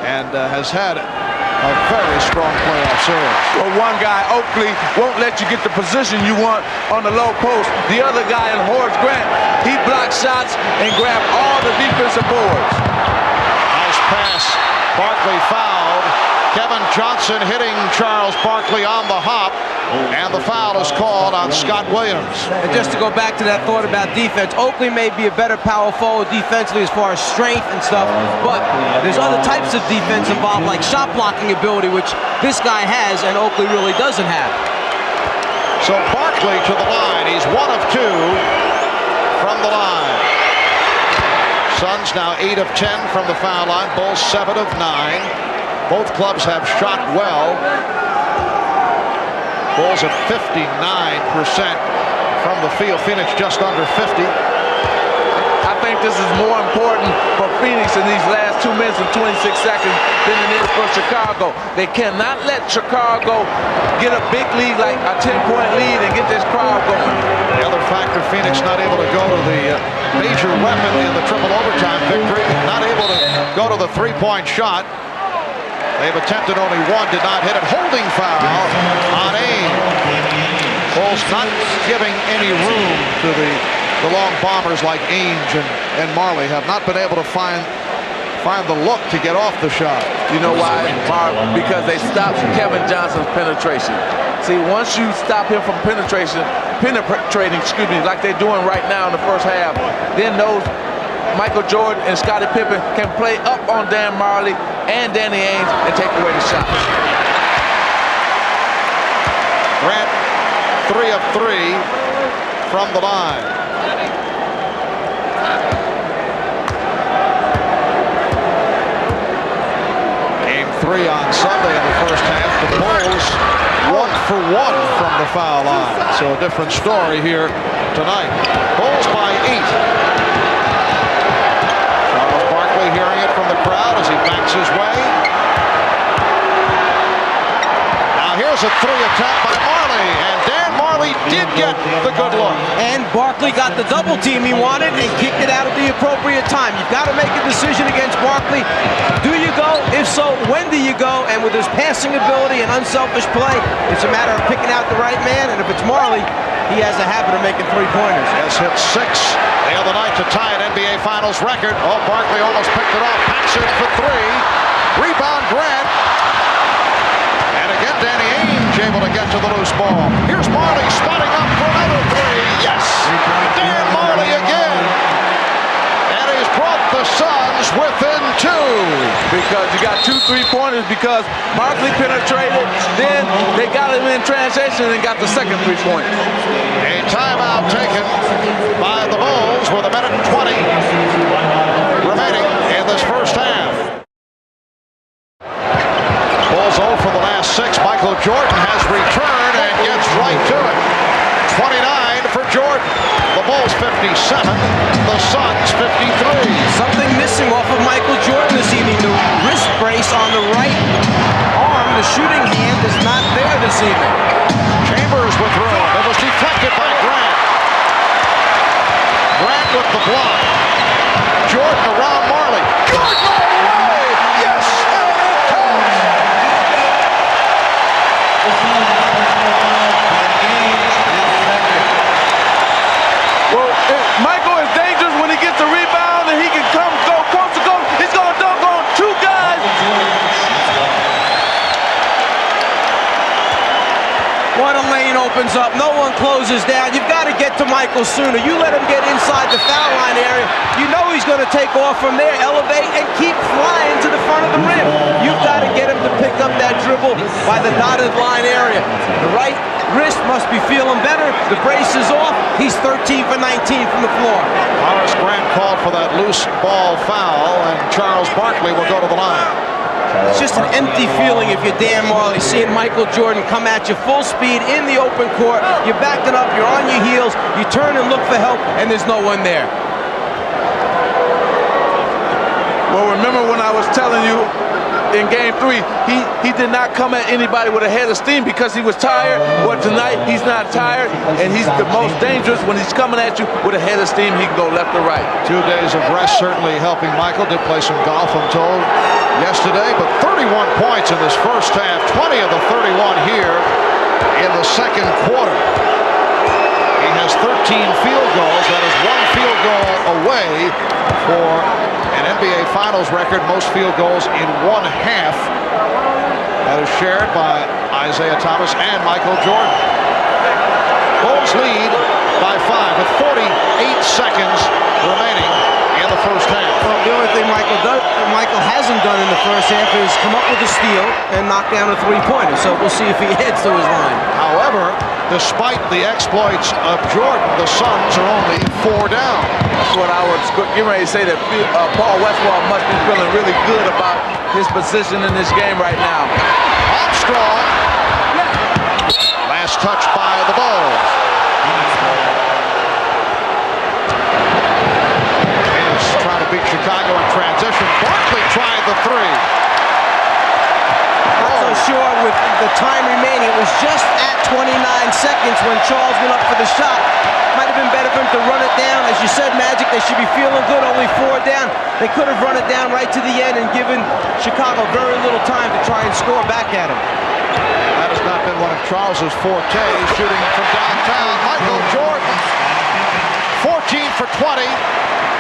and has had a very strong playoff series. Well, one guy, Oakley, won't let you get the position you want on the low post. The other guy, Horace Grant, he blocked shots and grabbed all the defensive boards. Nice pass. Barkley fouled. Kevin Johnson hitting Charles Barkley on the hop, and the foul is called on Scott Williams. And just to go back to that thought about defense, Oakley may be a better power forward defensively as far as strength and stuff, but there's other types of defense involved, like shot blocking ability, which this guy has and Oakley really doesn't have. So Barkley to the line. He's 1 of 2 from the line. Suns now 8 of 10 from the foul line. Bulls 7 of 9. Both clubs have shot well. Bulls at 59% from the field. Phoenix just under 50. I think this is more important for Phoenix in these last 2 minutes and 26 seconds than it is for Chicago. They cannot let Chicago get a big lead, like a 10-point lead, and get this crowd going. The other factor, Phoenix not able to go to the major weapon in the triple overtime victory. Not able to go to the three-point shot. They've attempted only one, did not hit it. Holding foul on Ames. Bulls not giving any room to the long bombers like Ainge and Marley. Have not been able to find the look to get off the shot. You know why, Mark? Because they stopped Kevin Johnson's penetration. See, once you stop him from penetrating, like they're doing right now in the first half, then those Michael Jordan and Scottie Pippen can play up on Dan Marley and Danny Ainge and take away the shots. Grant 3 of 3 from the line. Game 3 on Sunday in the first half. The Bulls 1 for 1 from the foul line. So a different story here tonight. Bulls by 8. Hearing it from the crowd as he backs his way. Now here's a 3 attempt by Marley, and Dan Marley did get the good look. And Barkley got the double team he wanted and kicked it out at the appropriate time. You've got to make a decision against Barkley. Do you go? If so, when do you go? And with his passing ability and unselfish play, it's a matter of picking out the right man. And if it's Marley, he has a habit of making three-pointers. Has hit 6 the other night to tie an NBA Finals record. Oh, Barkley almost picked it off. Packs in for 3. Rebound Grant. And again, Danny Ainge able to get to the loose ball. Here's Marley spotting up for another 3. Yes! Dan Marley again. And he's brought the Suns within 2. Because you got 2 3-pointers because Barkley penetrated, then they got him in transition and got the second 3-point. A timeout taken by the Bulls with 1:20 remaining in this first half. Bulls 0 for the last 6. Michael Jordan has returned and gets right to it. 29 for Jordan. The Bulls 57, the Suns 53. Something missing off of Michael Jordan this evening. The wrist brace on the right arm, the shooting hand is not there this evening. Chambers with room. It was deflected by Grant. Grant with the block. Jordan around Marley. Jordan all the way! Yes! And it counts! Well, Michael is dangerous when he gets the rebound and he can go coast to coast. He's going to dunk on 2 guys. What a lane opens up. No one closes down. You've got to get to Michael sooner. You let him get inside the foul line area. You know he's going to take off from there, elevate, and keep flying to the front of the rim. You've got to get him to pick up that dribble by the dotted line area. The right wrist must be feeling better. The brace is off. He's 13 for 19 from the floor. Horace Grant called for that loose ball foul, and Charles Barkley will go to the line. It's just an empty feeling if you're Dan Marley, seeing Michael Jordan come at you full speed in the open court. You're backing up, you're on your heels, you turn and look for help, and there's no one there. Well, remember when I was telling you in Game 3, he did not come at anybody with a head of steam because he was tired. Well, tonight, he's not tired, and he's the most dangerous when he's coming at you with a head of steam. He can go left or right. 2 days of rest certainly helping Michael. Did play some golf, I'm told, yesterday, but 31 points in this first half, 20 of the 31 here in the second quarter. He has 13 field goals. That is 1 field goal away for an NBA Finals record, most field goals in 1/2. That is shared by Isaiah Thomas and Michael Jordan. Bulls lead by 5 with 48 seconds remaining in the first half. Well, the only thing Michael hasn't done in the first half is come up with a steal and knock down a three-pointer. So we'll see if he heads to his line. However, despite the exploits of Jordan, the Suns are only 4 down. That's what I was getting ready to say, that Paul Westphal must be feeling really good about his position in this game right now. Armstrong. Last touch by the Bulls. Is trying to beat Chicago in transition. Barkley tried the 3. Not so sure with the time remaining. It was just at 29 seconds when Charles went up for the shot. Might have been better for him to run it down. As you said, Magic, they should be feeling good. Only 4 down. They could have run it down right to the end and given Chicago very little time to try and score back at him. That has not been one of Charles's fortes, shooting from downtown. Michael Jordan, 14 for 20.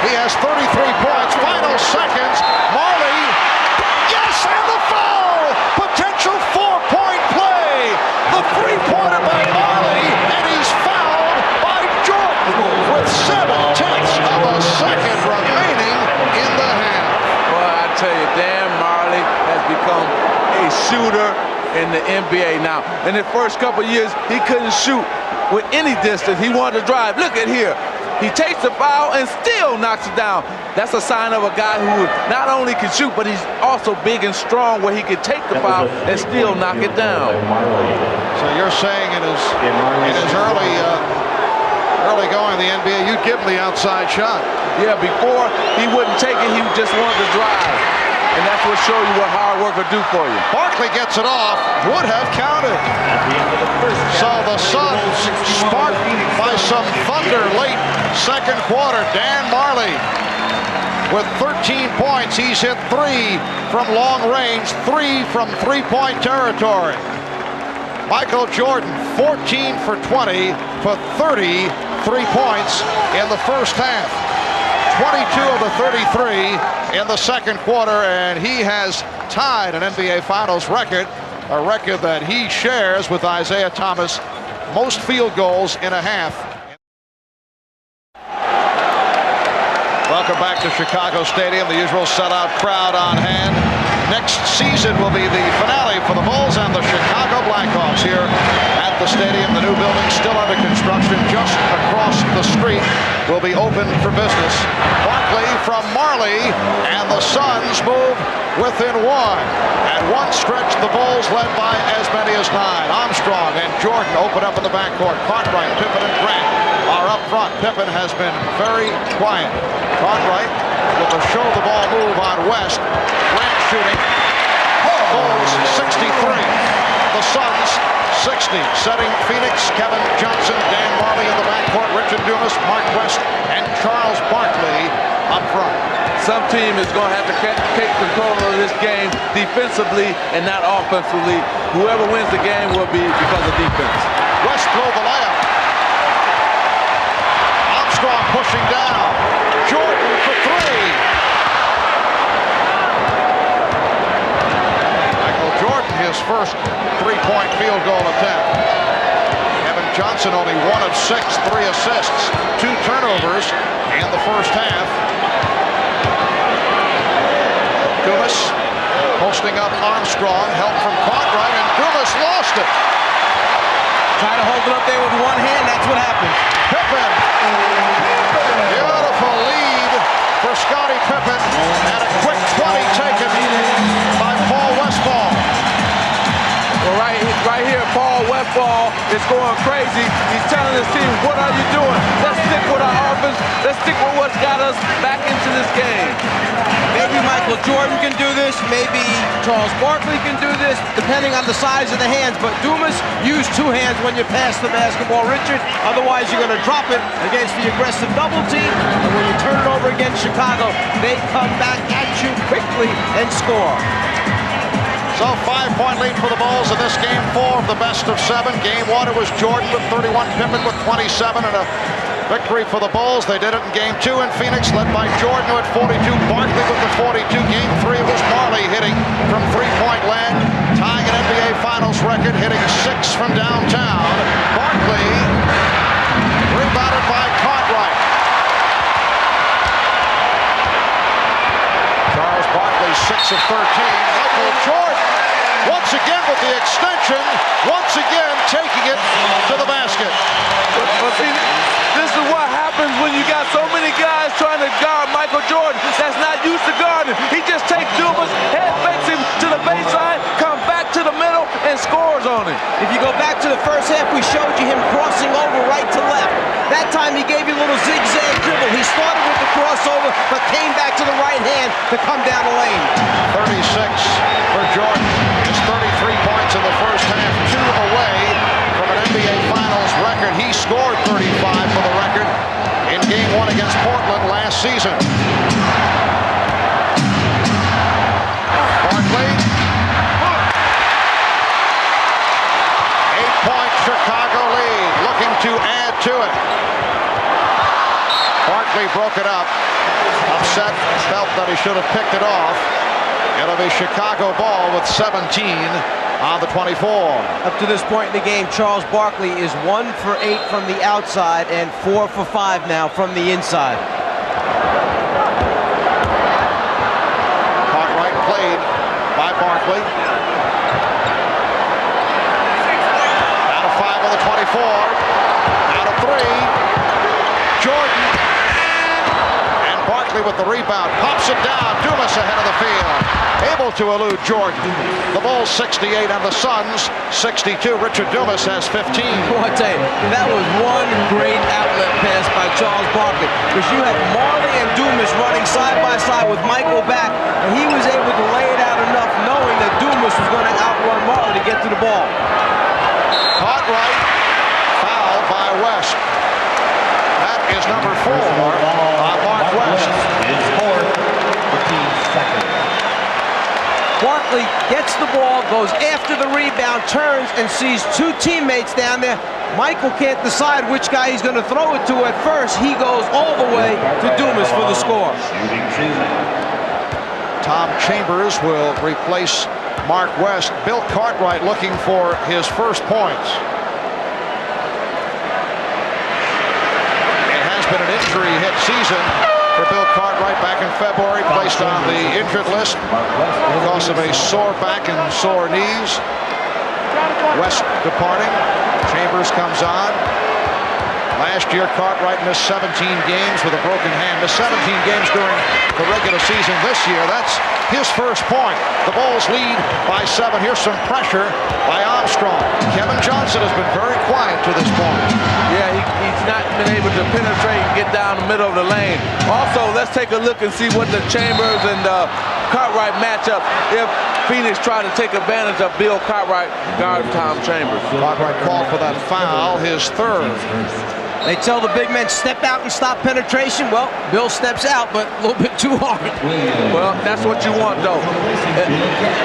He has 33 points. Final seconds. Marley. Yes, and the foul! Potential 4-point play. The 3-pointer by Marley, and he's fouled by Jordan with 7/10 of a second remaining in the half. Well, I tell you, Dan Marley has become a shooter in the NBA now. In the first couple of years, he couldn't shoot with any distance. He wanted to drive. Look at here. He takes the foul and still knocks it down. That's a sign of a guy who not only can shoot, but he's also big and strong where he can take the foul and still knock it down. So you're saying in his early going in the NBA, you'd give him the outside shot. Yeah, before he wouldn't take it, he just wanted to drive. And that's what shows you what hard work will do for you. Barkley gets it off, would have counted. So the Suns sparked by some thunder late second quarter. Dan Marley with 13 points. He's hit 3 from long range, 3 from 3-point territory. Michael Jordan, 14 for 20 for 33 points in the first half. 22 of the 33 in the second quarter, and he has tied an NBA Finals record, a record that he shares with Isaiah Thomas, most field goals in a half. Welcome back to Chicago Stadium, the usual sellout crowd on hand. Next season will be the finale for the Bulls and the Chicago Blackhawks here at the stadium. The new building still under construction just across the street will be open for business. Barkley from Marley, and the Suns move within 1. At one stretch, the Bulls led by as many as 9. Armstrong and Jordan open up in the backcourt. Cartwright, Pippen, and Grant are up front. Pippen has been very quiet. Cartwright with a show the ball move on West. Grant shooting. Bulls 63. The Suns 60. Setting Phoenix, Kevin Johnson, Dan Marley in the backcourt, Richard Dumas, Mark West, and Charles Barkley up front. Some team is going to have to take control of this game defensively and not offensively. Whoever wins the game will be because of defense. West throw the layup. Armstrong pushing down. Jordan for 3. His first 3-point field goal attempt. Kevin Johnson only 1 of 6, 3 assists, 2 turnovers in the first half. Dumas posting up Armstrong, help from Cartwright, and Dumas lost it. Trying to hold it up there with one hand, that's what happens. Pippen. Beautiful lead for Scottie Pippen, and a quick 20 taken by Paul Westphal. Well, right here, Paul Westphal is going crazy. He's telling his team, what are you doing? Let's stick with our offense. Let's stick with what's got us back into this game. Maybe Michael Jordan can do this. Maybe Charles Barkley can do this, depending on the size of the hands. But Dumas, use 2 hands when you pass the basketball, Richard. Otherwise, you're going to drop it against the aggressive double team. And when you turn it over against Chicago, they come back at you quickly and score. So 5-point lead for the Bulls in this game 4 of the best of 7. Game 1 it was Jordan with 31, Pippen with 27, and a victory for the Bulls. They did it in Game 2 in Phoenix, led by Jordan who had 42, Barkley with the 42. Game 3 it was Marley hitting from three-point land, tying an NBA Finals record, hitting 6 from downtown. Barkley rebounded by Cartwright. Charles Barkley 6 of 13. Michael Jordan once again with the extension, once again taking it to the basket. But see, this is what happens when you got so many guys trying to guard Michael Jordan that's not used to guarding. He just takes Dumas, head fakes him to the baseline, comes back to the middle, and scores on him. If you go back to the first half, we showed you him crossing over right to left. That time he gave you a little zigzag dribble. He started with the crossover, but came back to the right hand to come down the lane. 36 for Jordan. His 33 points in the first half, 2 away from an NBA Finals record. He scored 35 for the record in Game 1 against Portland last season. Barkley. 8-point Chicago lead, looking to add to it. Barkley broke it up. Upset, felt that he should have picked it off. It'll be Chicago ball with 17 on the 24. Up to this point in the game, Charles Barkley is 1 for 8 from the outside and 4 for 5 now from the inside. Cartwright played by Barkley. Out of 5 on the 24. Out of 3. Jordan. And Barkley with the rebound. Pops it down. Dumas ahead of the field. Able to elude Jordan. The Bulls 68 and the Suns 62. Richard Dumas has 15. I tell you, that was one great outlet pass by Charles Barkley. Because you had Marley and Dumas running side by side with Michael back, and he was able to lay it out enough knowing that Dumas was going to outrun Marley to get to the ball. Cartwright fouled by West. That is number 4 on Mark West. It's 15 seconds. Barkley gets the ball, goes after the rebound, turns and sees 2 teammates down there. Michael can't decide which guy he's going to throw it to at first. He goes all the way to Dumas for the score. Tom Chambers will replace Mark West. Bill Cartwright looking for his first points. It has been an injury-hit season for Bill Cartwright. Back in February, placed on the injured list because of a sore back and sore knees. West departing. Chambers comes on. Last year, Cartwright missed 17 games with a broken hand. Missed 17 games during the regular season this year. That's his first point. The Bulls lead by 7. Here's some pressure by Armstrong. Kevin Johnson has been very quiet to this point. Yeah, he's not been able to penetrate and get down the middle of the lane. Also, let's take a look and see what the Chambers and Cartwright matchup if Phoenix tried to take advantage of Bill Cartwright guarding Tom Chambers. Cartwright called for that foul, his 3rd. They tell the big men, step out and stop penetration. Well, Bill steps out, but a little bit too hard. Well, that's what you want, though.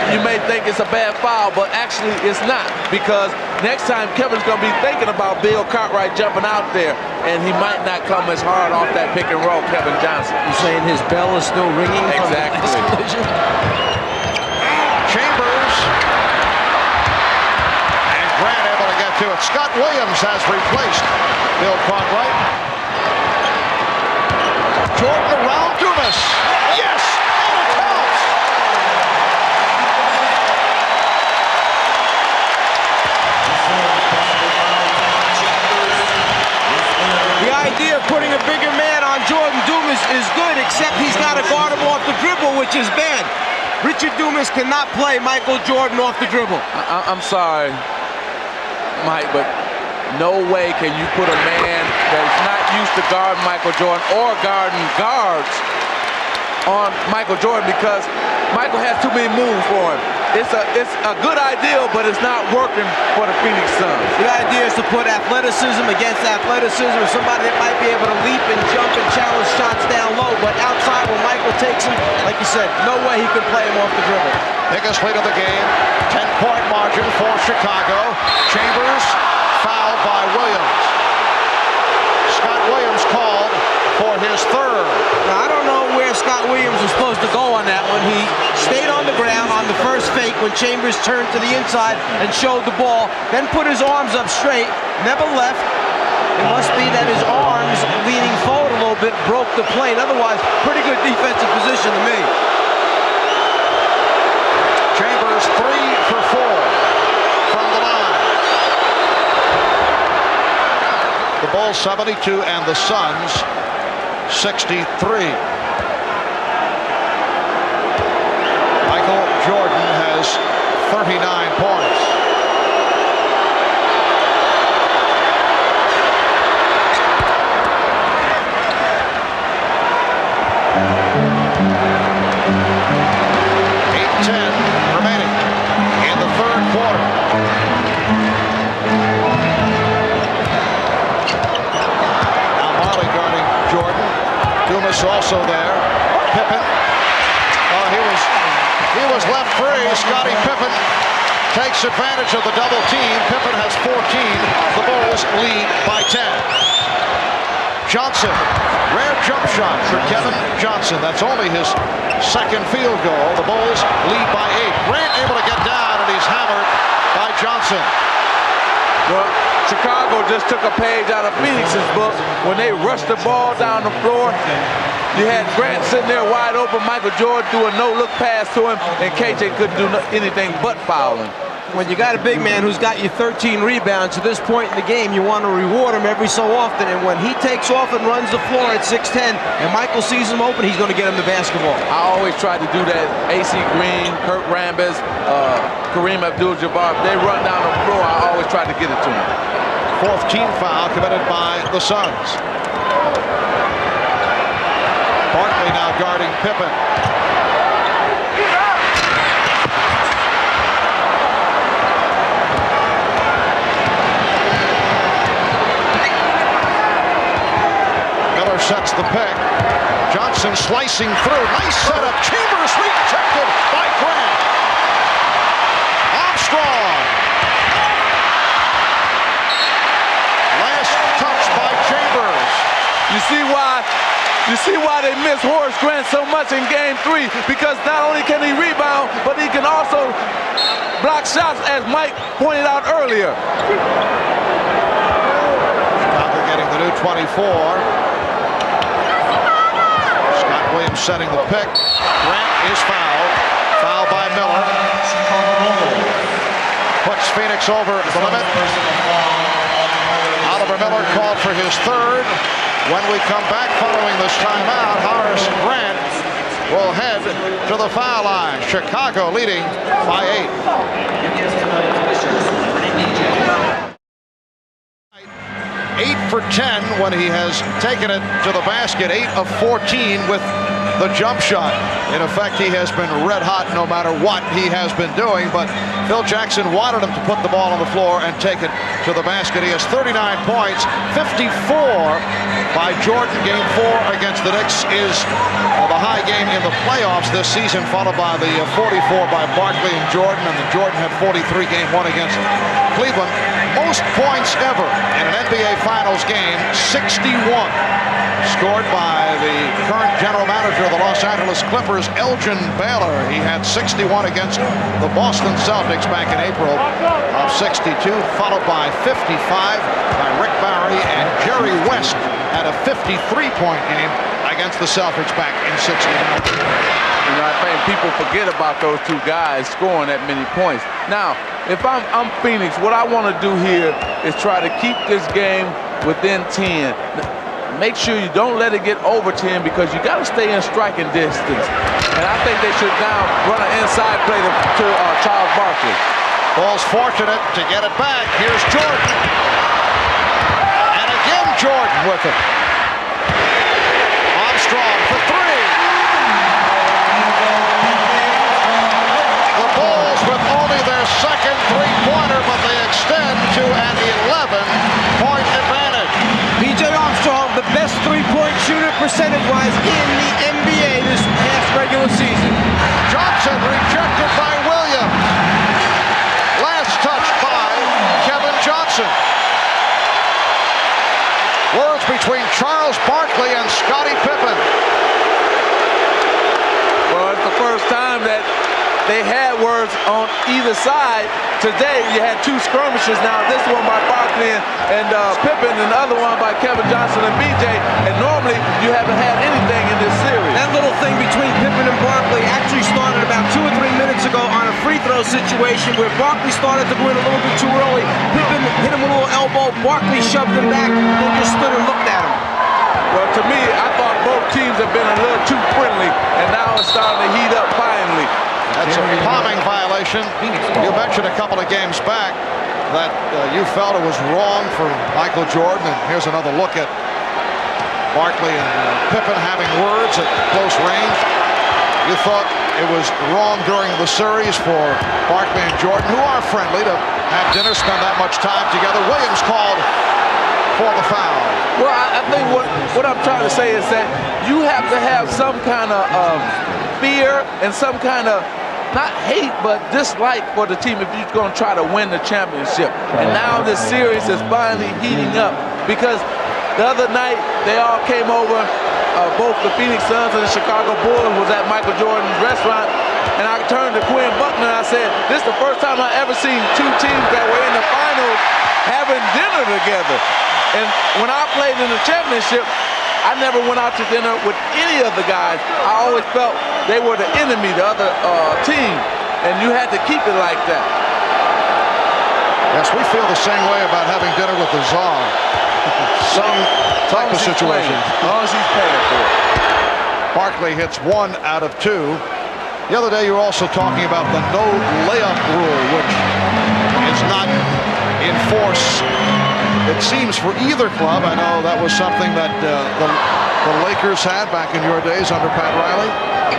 You may think it's a bad foul, but actually it's not, because next time Kevin's going to be thinking about Bill Cartwright jumping out there, and he might not come as hard off that pick and roll, Kevin Johnson. You're saying his bell is still ringing? Exactly. Chambers. And Grant able to get to it. Scott Williams has replaced Bill Cartwright. Jordan around Dumas. Yes! And it counts! The idea of putting a bigger man on Jordan Dumas is good, except he's got to guard him off the dribble, which is bad. Richard Dumas cannot play Michael Jordan off the dribble. I'm sorry, Mike, but no way can you put a man that's not used to guarding Michael Jordan or guarding guards on Michael Jordan, because Michael has too many moves for him. It's a good idea, but it's not working for the Phoenix Suns. The idea is to put athleticism against athleticism, or somebody that might be able to leap and jump and challenge shots down low. But outside, when Michael takes him, like you said, no way he could play him off the dribble. Biggest lead of the game, 10-point margin for Chicago. Chambers fouled by Williams. Scott Williams called for his third. Now, I don't know where Scott Williams was supposed to go on that one. He stayed on the ground on the first fake when Chambers turned to the inside and showed the ball, then put his arms up straight, never left. It must be that his arms leaning forward a little bit broke the plane. Otherwise, pretty good defensive position to me. Chambers 3 for 4 from the line. The Bulls 72 and the Suns 63. Michael Jordan has 39 points. Also there, Pippen. He was left free. Scottie Pippen takes advantage of the double team. Pippen has 14. The Bulls lead by 10. Johnson, rare jump shot for Kevin Johnson. That's only his second field goal. The Bulls lead by 8. Grant able to get down, and he's hammered by Johnson. Well, Chicago just took a page out of Phoenix's book when they rushed the ball down the floor. You had Grant sitting there wide open, Michael Jordan threw a no-look pass to him, and KJ couldn't do anything but foul him. When you got a big man who's got you 13 rebounds to this point in the game, you want to reward him every so often, and when he takes off and runs the floor at 6'10", and Michael sees him open, he's going to get him the basketball. I always try to do that. AC Green, Kurt Rambis, Kareem Abdul-Jabbar, they run down the floor, I always try to get it to them. Fourth team foul committed by the Suns. Barkley now guarding Pippen. Miller sets the pick. Johnson slicing through. Nice setup. Chambers rejected by Grant. Armstrong. Last touch by Chambers. You see why they miss Horace Grant so much in Game 3, because not only can he rebound, but he can also block shots, as Mike pointed out earlier. Chicago getting the new 24. Scott Williams setting the pick. Grant is fouled. Foul by Miller. Puts Phoenix over the limit. Oliver Miller called for his third. When we come back following this timeout, Horace Grant will head to the foul line. Chicago leading by 8. 8 for 10 when he has taken it to the basket. 8 of 14 with the jump shot. In effect, he has been red hot no matter what he has been doing, but Phil Jackson wanted him to put the ball on the floor and take it to the basket. He has 39 points, 54 by Jordan. Game 4 against the Knicks is the high game in the playoffs this season, followed by the 44 by Barkley and Jordan, and then Jordan had 43 Game 1 against Cleveland. Most points ever in an NBA Finals game, 61. Scored by the current general manager of the Los Angeles Clippers, Elgin Baylor. He had 61 against the Boston Celtics back in April of 62, followed by 55 by Rick Barry, and Jerry West had a 53-point game against the Celtics back in 69. You know, I think people forget about those two guys scoring that many points. Now, if I'm Phoenix, what I want to do here is try to keep this game within 10. Make sure you don't let it get over 10, because you got to stay in striking distance. And I think they should now run an inside play to Charles Barkley. Bulls fortunate to get it back. Here's Jordan. And again Jordan with it. Armstrong for 3. The Bulls with only their second three-pointer, but they extend to an 11-point advantage. P.J. Armstrong, the best three-point shooter percentage-wise in the NBA this past regular season. first time that they had words on either side. Today, you had two skirmishes now. This one by Barkley and Pippen, and the other one by Kevin Johnson and BJ. And normally, you haven't had anything in this series. That little thing between Pippen and Barkley actually started about 2 or 3 minutes ago on a free throw situation where Barkley started to go in a little bit too early. Pippen hit him with a little elbow. Barkley shoved him back and just stood and looked at him. Well, to me, I thought both teams have been a little too friendly, and now it's starting to heat up finally. That's a palming violation. You mentioned a couple of games back that you felt it was wrong for Michael Jordan, and here's another look at Barkley and Pippen having words at close range. You thought it was wrong during the series for Barkley and Jordan, who are friendly, to have dinner, spend that much time together. Williams called for the foul. Well, I think what I'm trying to say is that you have to have some kind of fear and some kind of, not hate, but dislike for the team if you're going to try to win the championship. And now this series is finally heating up, because the other night they all came over, both the Phoenix Suns and the Chicago Bulls was at Michael Jordan's restaurant, and I turned to Quinn Buckner and I said, this is the first time I ever seen two teams that were in the finals having dinner together. And when I played in the championship, I never went out to dinner with any of the guys. I always felt they were the enemy, the other team, and you had to keep it like that. Yes, we feel the same way about having dinner with the Czar. Same type of situation. As long as he's paying for it. Barkley hits 1 out of 2. The other day you were also talking about the no layup rule, which is not in force, it seems, for either club. I know that was something that the Lakers had back in your days under Pat Riley.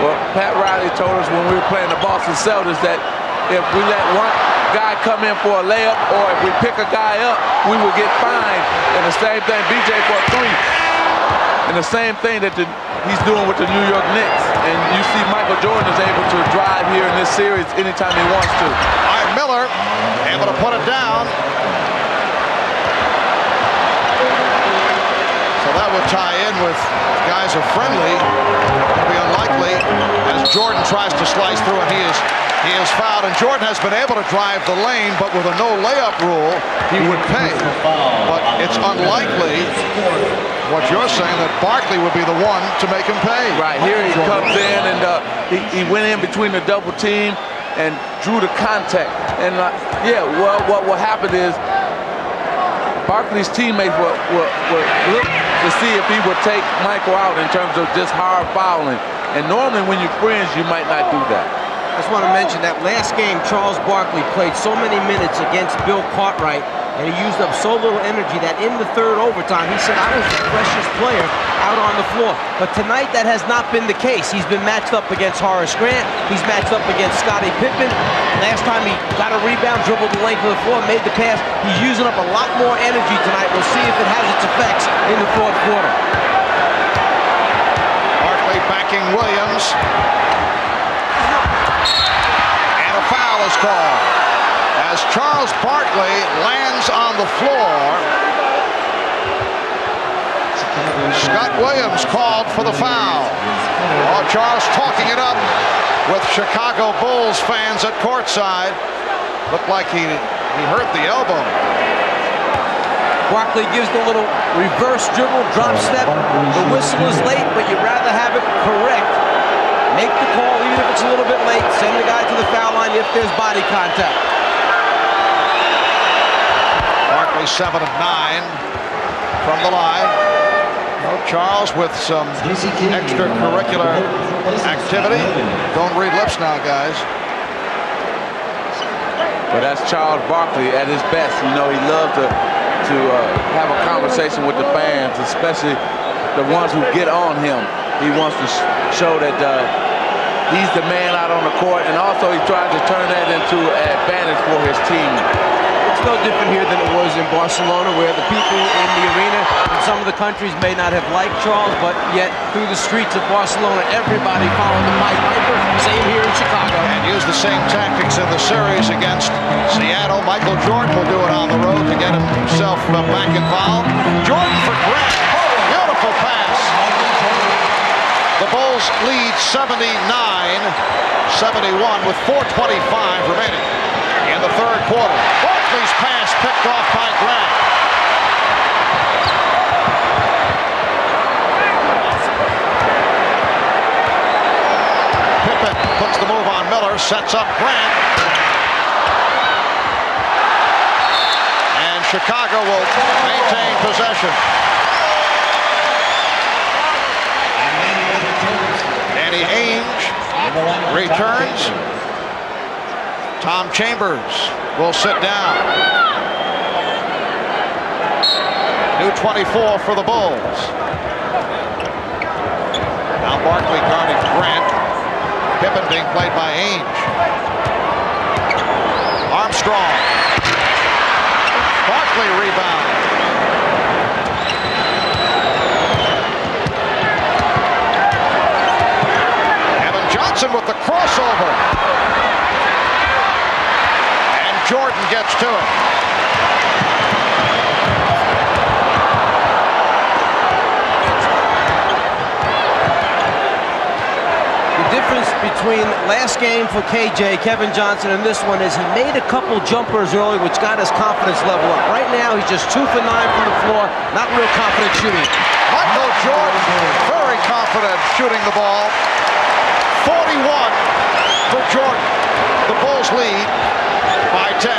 Well, Pat Riley told us when we were playing the Boston Celtics that if we let one guy come in for a layup, or if we pick a guy up, we would get fined. And the same thing, BJ for a 3. And the same thing that he's doing with the New York Knicks. And you see Michael Jordan is able to drive here in this series anytime he wants to. All right, Miller able to put it down. So that would tie in with guys are friendly. It'll be unlikely as Jordan tries to slice through, and he is fouled. And Jordan has been able to drive the lane, but with a no layup rule, he would pay. But it's unlikely, what you're saying, that Barkley would be the one to make him pay. Right, here he comes in, and he went in between the double team and drew the contact. And yeah, well, what will happen is Barkley's teammates will look to see if he would take Michael out in terms of just hard fouling. And normally when you're friends, you might not do that. I just want to mention that last game, Charles Barkley played so many minutes against Bill Cartwright, and he used up so little energy that in the third overtime, he said, I was the freshest player out on the floor. But tonight, that has not been the case. He's been matched up against Horace Grant. He's matched up against Scottie Pippen. Last time he got a rebound, dribbled the length of the floor, made the pass. He's using up a lot more energy tonight. We'll see if it has its effects in the fourth quarter. Barkley backing Williams. And a foul is called as Charles Barkley lands on the floor. Scott Williams called for the foul. Oh, Charles talking it up with Chicago Bulls fans at courtside. Looked like he hurt the elbow. Barkley gives the little reverse dribble, drop step. The whistle is late, but you'd rather have it correct. Make the call, even if it's a little bit late. Send the guy to the foul line if there's body contact. Barkley 7 of 9 from the line. Well, Charles with some extracurricular activity. Don't read lips now, guys. But that's Charles Barkley at his best. You know, he loved to have a conversation with the fans, especially the ones who get on him. He wants to show that he's the man out on the court, and also he tries to turn that into an advantage for his team. It's no different here than it was in Barcelona, where the people in the arena in some of the countries may not have liked Charles, but yet through the streets of Barcelona, everybody followed the Pied Piper. Same here in Chicago. And used the same tactics in the series against Seattle. Michael Jordan will do it on the road to get himself back involved. Jordan for Grant. Beautiful pass. The Bulls Bulls lead 79-71 with 4:25 remaining in the third quarter. Barkley's pass picked off by Grant. Pippen puts the move on Miller, sets up Grant. And Chicago will maintain possession. Danny Ainge returns. Tom Chambers will sit down. New 24 for the Bulls. Now Barkley guarding Grant. Pippen being played by Ainge. Armstrong. Barkley rebound. Kevin Johnson with the crossover. And Jordan gets to it. Difference between last game for KJ, Kevin Johnson, and this one is he made a couple jumpers early, which got his confidence level up. Right now, he's just 2 for 9 from the floor, not real confident shooting. Michael Jordan, very confident shooting the ball. 41 for Jordan. The Bulls lead by 10.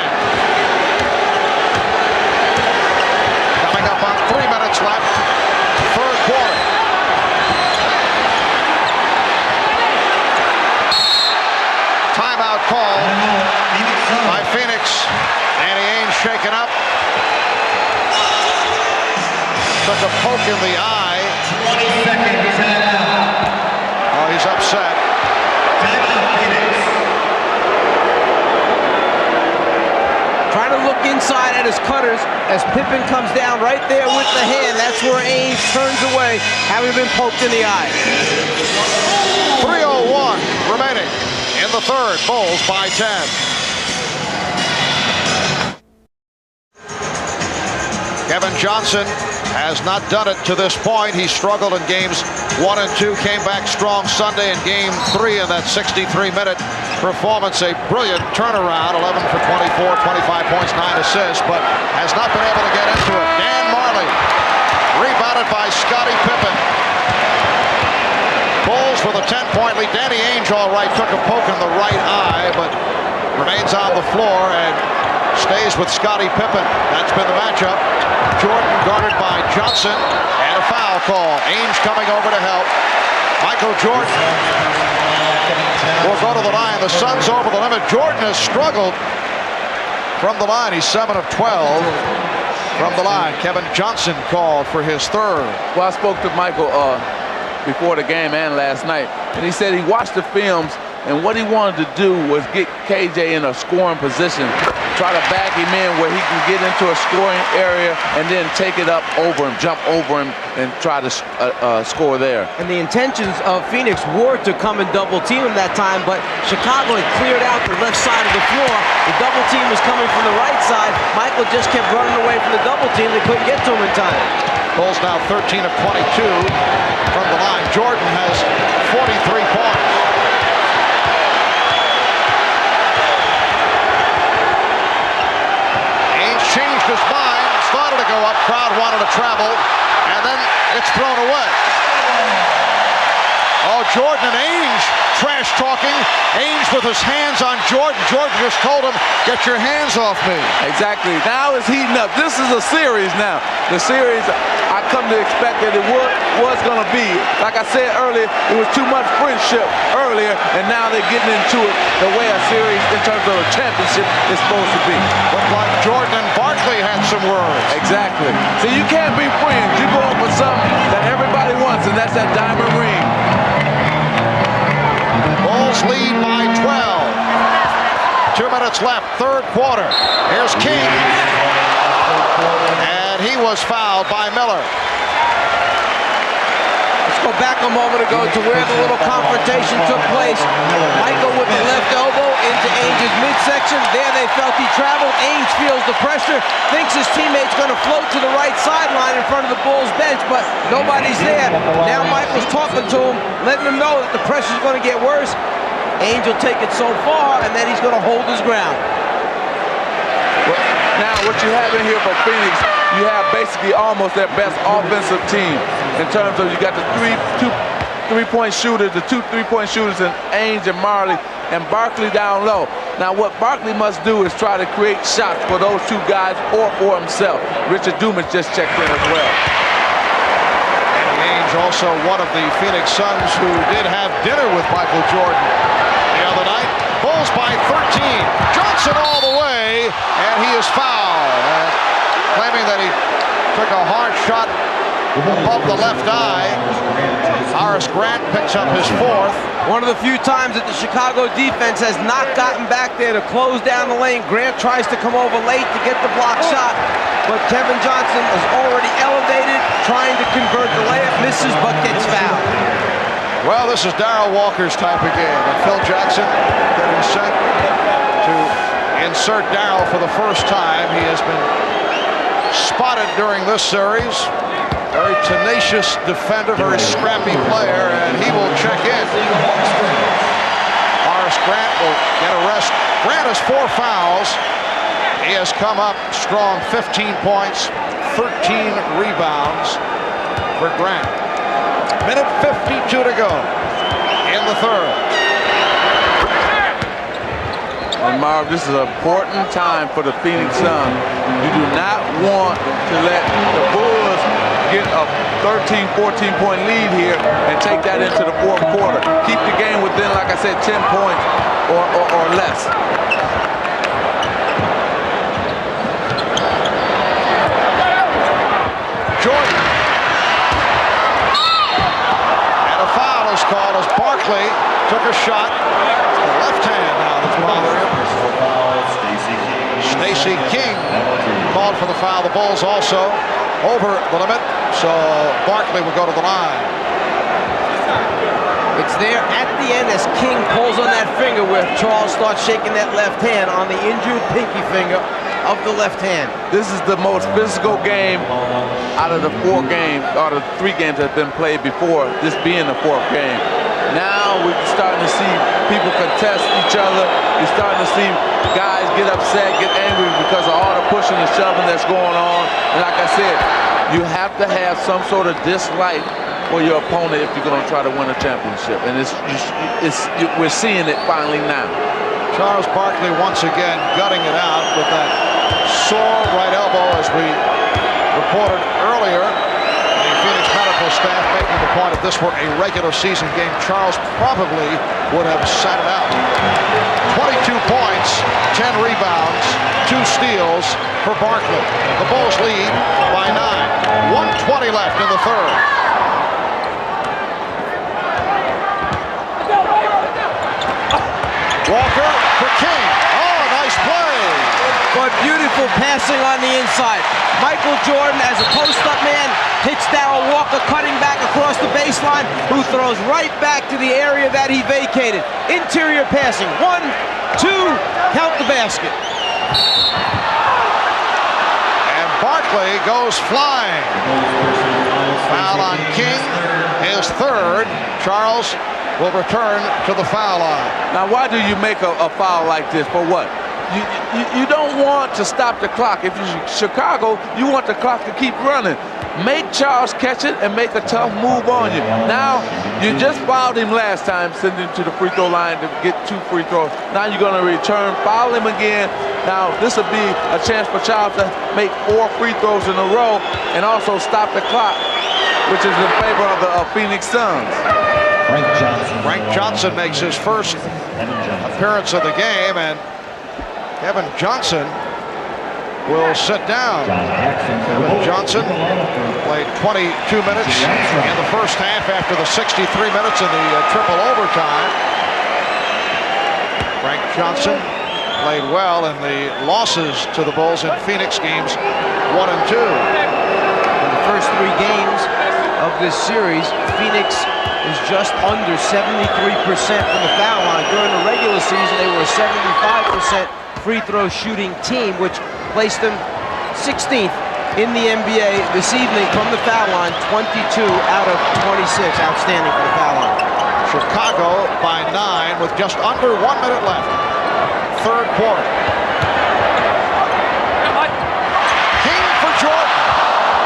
Coming up on 3 minutes left, third quarter. Timeout call by Phoenix. Danny Ainge shaken up. Took a poke in the eye. 20 seconds out. Oh, he's upset. Trying to look inside at his cutters as Pippen comes down right there with the hand. That's where Ainge turns away, having been poked in the eye. 3:01 remaining. In the third, Bulls by 10. Kevin Johnson has not done it to this point. He struggled in games 1 and 2, came back strong Sunday in game 3 in that 63-minute performance. A brilliant turnaround, 11 for 24, 25 points, 9 assists, but has not been able to get into it. Dan Marley, rebounded by Scottie Pippen. Bulls with a 10-point lead. Danny Ainge, all right, took a poke in the right eye, but remains on the floor and stays with Scottie Pippen. That's been the matchup. Jordan guarded by Johnson, and a foul call. Ainge coming over to help. Michael Jordan will go to the line. The Suns over the limit. Jordan has struggled from the line. He's 7 of 12 from the line. Kevin Johnson called for his third. Well, I spoke to Michael before the game and last night, and he said he watched the films, and what he wanted to do was get KJ in a scoring position, try to back him in where he can get into a scoring area and then take it up over him, jump over him, and try to score there. And the intentions of Phoenix were to come and double team him that time, but Chicago had cleared out the left side of the floor. The double team was coming from the right side. Michael just kept running away from the double team. They couldn't get to him in time. Bulls now 13 of 22 from the line. Jordan has 43 points. Ainge changed his mind, started to go up, crowd wanted to travel, and then it's thrown away. Oh, Jordan and Ainge trash talking. Ainge with his hands on Jordan. Jordan just told him, get your hands off me. Exactly. Now it's heating up. This is a series now. The series, I come to expect that it was going to be. Like I said earlier, it was too much friendship earlier, and now they're getting into it the way a series in terms of a championship is supposed to be. Looked like Jordan and Barkley had some words. Exactly. So you can't be friends. You go up for something that everybody wants, and that's that diamond ring. Bulls lead by 12. 2 minutes left, third quarter. Here's King. And he was fouled by Miller. Let's go back a moment ago to where the little confrontation took place. Michael with the left elbow into Ainge's his midsection. There they felt he traveled. Ainge feels the pressure, thinks his teammate's going to float to the right sideline in front of the Bulls bench, but nobody's there. Now Michael's talking to him, letting him know that the pressure's going to get worse. Ainge will take it so far, and then he's going to hold his ground. Now, what you have in here for Phoenix, you have basically almost their best offensive team in terms of you got the two three-point shooters, the two three-point shooters in Ainge and Marley, and Barkley down low. Now, what Barkley must do is try to create shots for those two guys or for himself. Richard Dumas just checked in as well. Danny Ainge, also one of the Phoenix Suns who did have dinner with Michael Jordan the other night. Bulls by 13. Johnson all the way, and he is fouled. Claiming that he took a hard shot above the left eye. Horace Grant picks up his fourth. One of the few times that the Chicago defense has not gotten back there to close down the lane. Grant tries to come over late to get the block shot, but Kevin Johnson is already elevated, trying to convert the layup, misses, but gets fouled. Well, this is Darrell Walker's type of game. And Phil Jackson getting set to insert Darrell for the first time. He has been spotted during this series. Very tenacious defender, very scrappy player, and he will check in. Horace Grant will get a rest. Grant has 4 fouls. He has come up strong, 15 points, 13 rebounds for Grant. Minute 52 to go in the third. And Marv, this is an important time for the Phoenix Suns. You do not want to let the Bulls get a 13, 14-point lead here and take that into the fourth quarter. Keep the game within, like I said, 10 points or less. Jordan. And a foul is called as Barkley took a shot. It's the left hand now that's bothering him. Stacey King called for the foul. The Bulls also over the limit, so Barkley will go to the line. It's there at the end as King pulls on that finger where Charles starts shaking that left hand on the injured pinky finger of the left hand. This is the most physical game out of the 4 games, out of 3 games that have been played before, this being the 4th game. Now we're starting to see people contest each other. You're starting to see guys get upset, get angry because of all the pushing and shoving that's going on. And like I said, you have to have some sort of dislike for your opponent if you're going to try to win a championship. And we're seeing it finally now. Charles Barkley once again gutting it out with that sore right elbow, as we reported earlier. The Phoenix medical staff making the point if this were a regular season game, Charles probably would have sat it out. 22 points, 10 rebounds, 2 steals for Barkley. The Bulls lead by 9. 1:20 left in the third. Walker for King. Oh, nice play. But beautiful passing on the inside. Michael Jordan, as a post-up man, hits Darrell Walker cutting back across the baseline, who throws right back to the area that he vacated. Interior passing. 1, 2, count the basket. And Barkley goes flying. Foul on King, his third. Charles will return to the foul line. Now, why do you make a foul like this? For what? You don't want to stop the clock. If you're Chicago, you want the clock to keep running. Make Charles catch it and make a tough move on you. Now, you just fouled him last time, sending him to the free throw line to get 2 free throws. Now you're going to return, foul him again. Now, this will be a chance for Charles to make 4 free throws in a row and also stop the clock, which is in favor of the Phoenix Suns. Frank Johnson makes his first appearance of the game, and Kevin Johnson will sit down. Kevin Johnson played 22 minutes in the first half after the 63 minutes in the triple overtime. Frank Johnson played well in the losses to the Bulls in Phoenix games 1 and 2. In the first 3 games, of this series, Phoenix is just under 73% from the foul line. During the regular season, they were a 75% free throw shooting team, which placed them 16th in the NBA this evening from the foul line, 22 out of 26. Outstanding for the foul line. Chicago by 9 with just under 1 minute left. Third quarter. King for Jordan.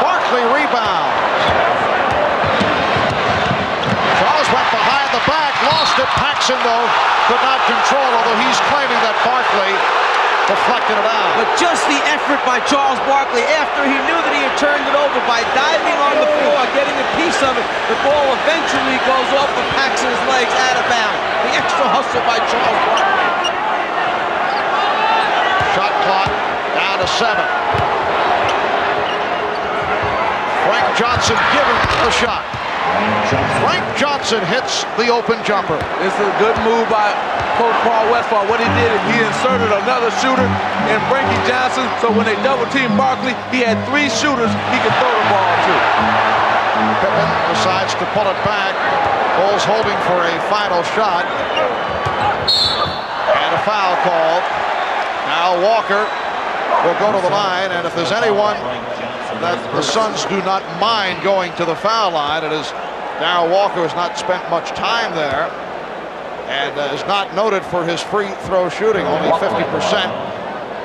Barkley rebounds. Charles went behind the back, lost it. Paxson, though, could not control, although he's claiming that Barkley deflected it out. But just the effort by Charles Barkley after he knew that he had turned it over by diving on the floor, getting a piece of it. The ball eventually goes off of Paxson's legs out of bounds. The extra hustle by Charles Barkley. Shot clock down to 7. Frank Johnson given the shot. Frank Johnson hits the open jumper. It's a good move by Coach Paul Westphal. What he did is he inserted another shooter in Frankie Johnson, so when they double-teamed Barkley, he had 3 shooters he could throw the ball to. Pippen decides to pull it back. Bulls holding for a final shot. And a foul called. Now Walker will go to the line, and if there's anyone that the Suns do not mind going to the foul line, it is Darrell Walker, has not spent much time there and is not noted for his free throw shooting, only 50%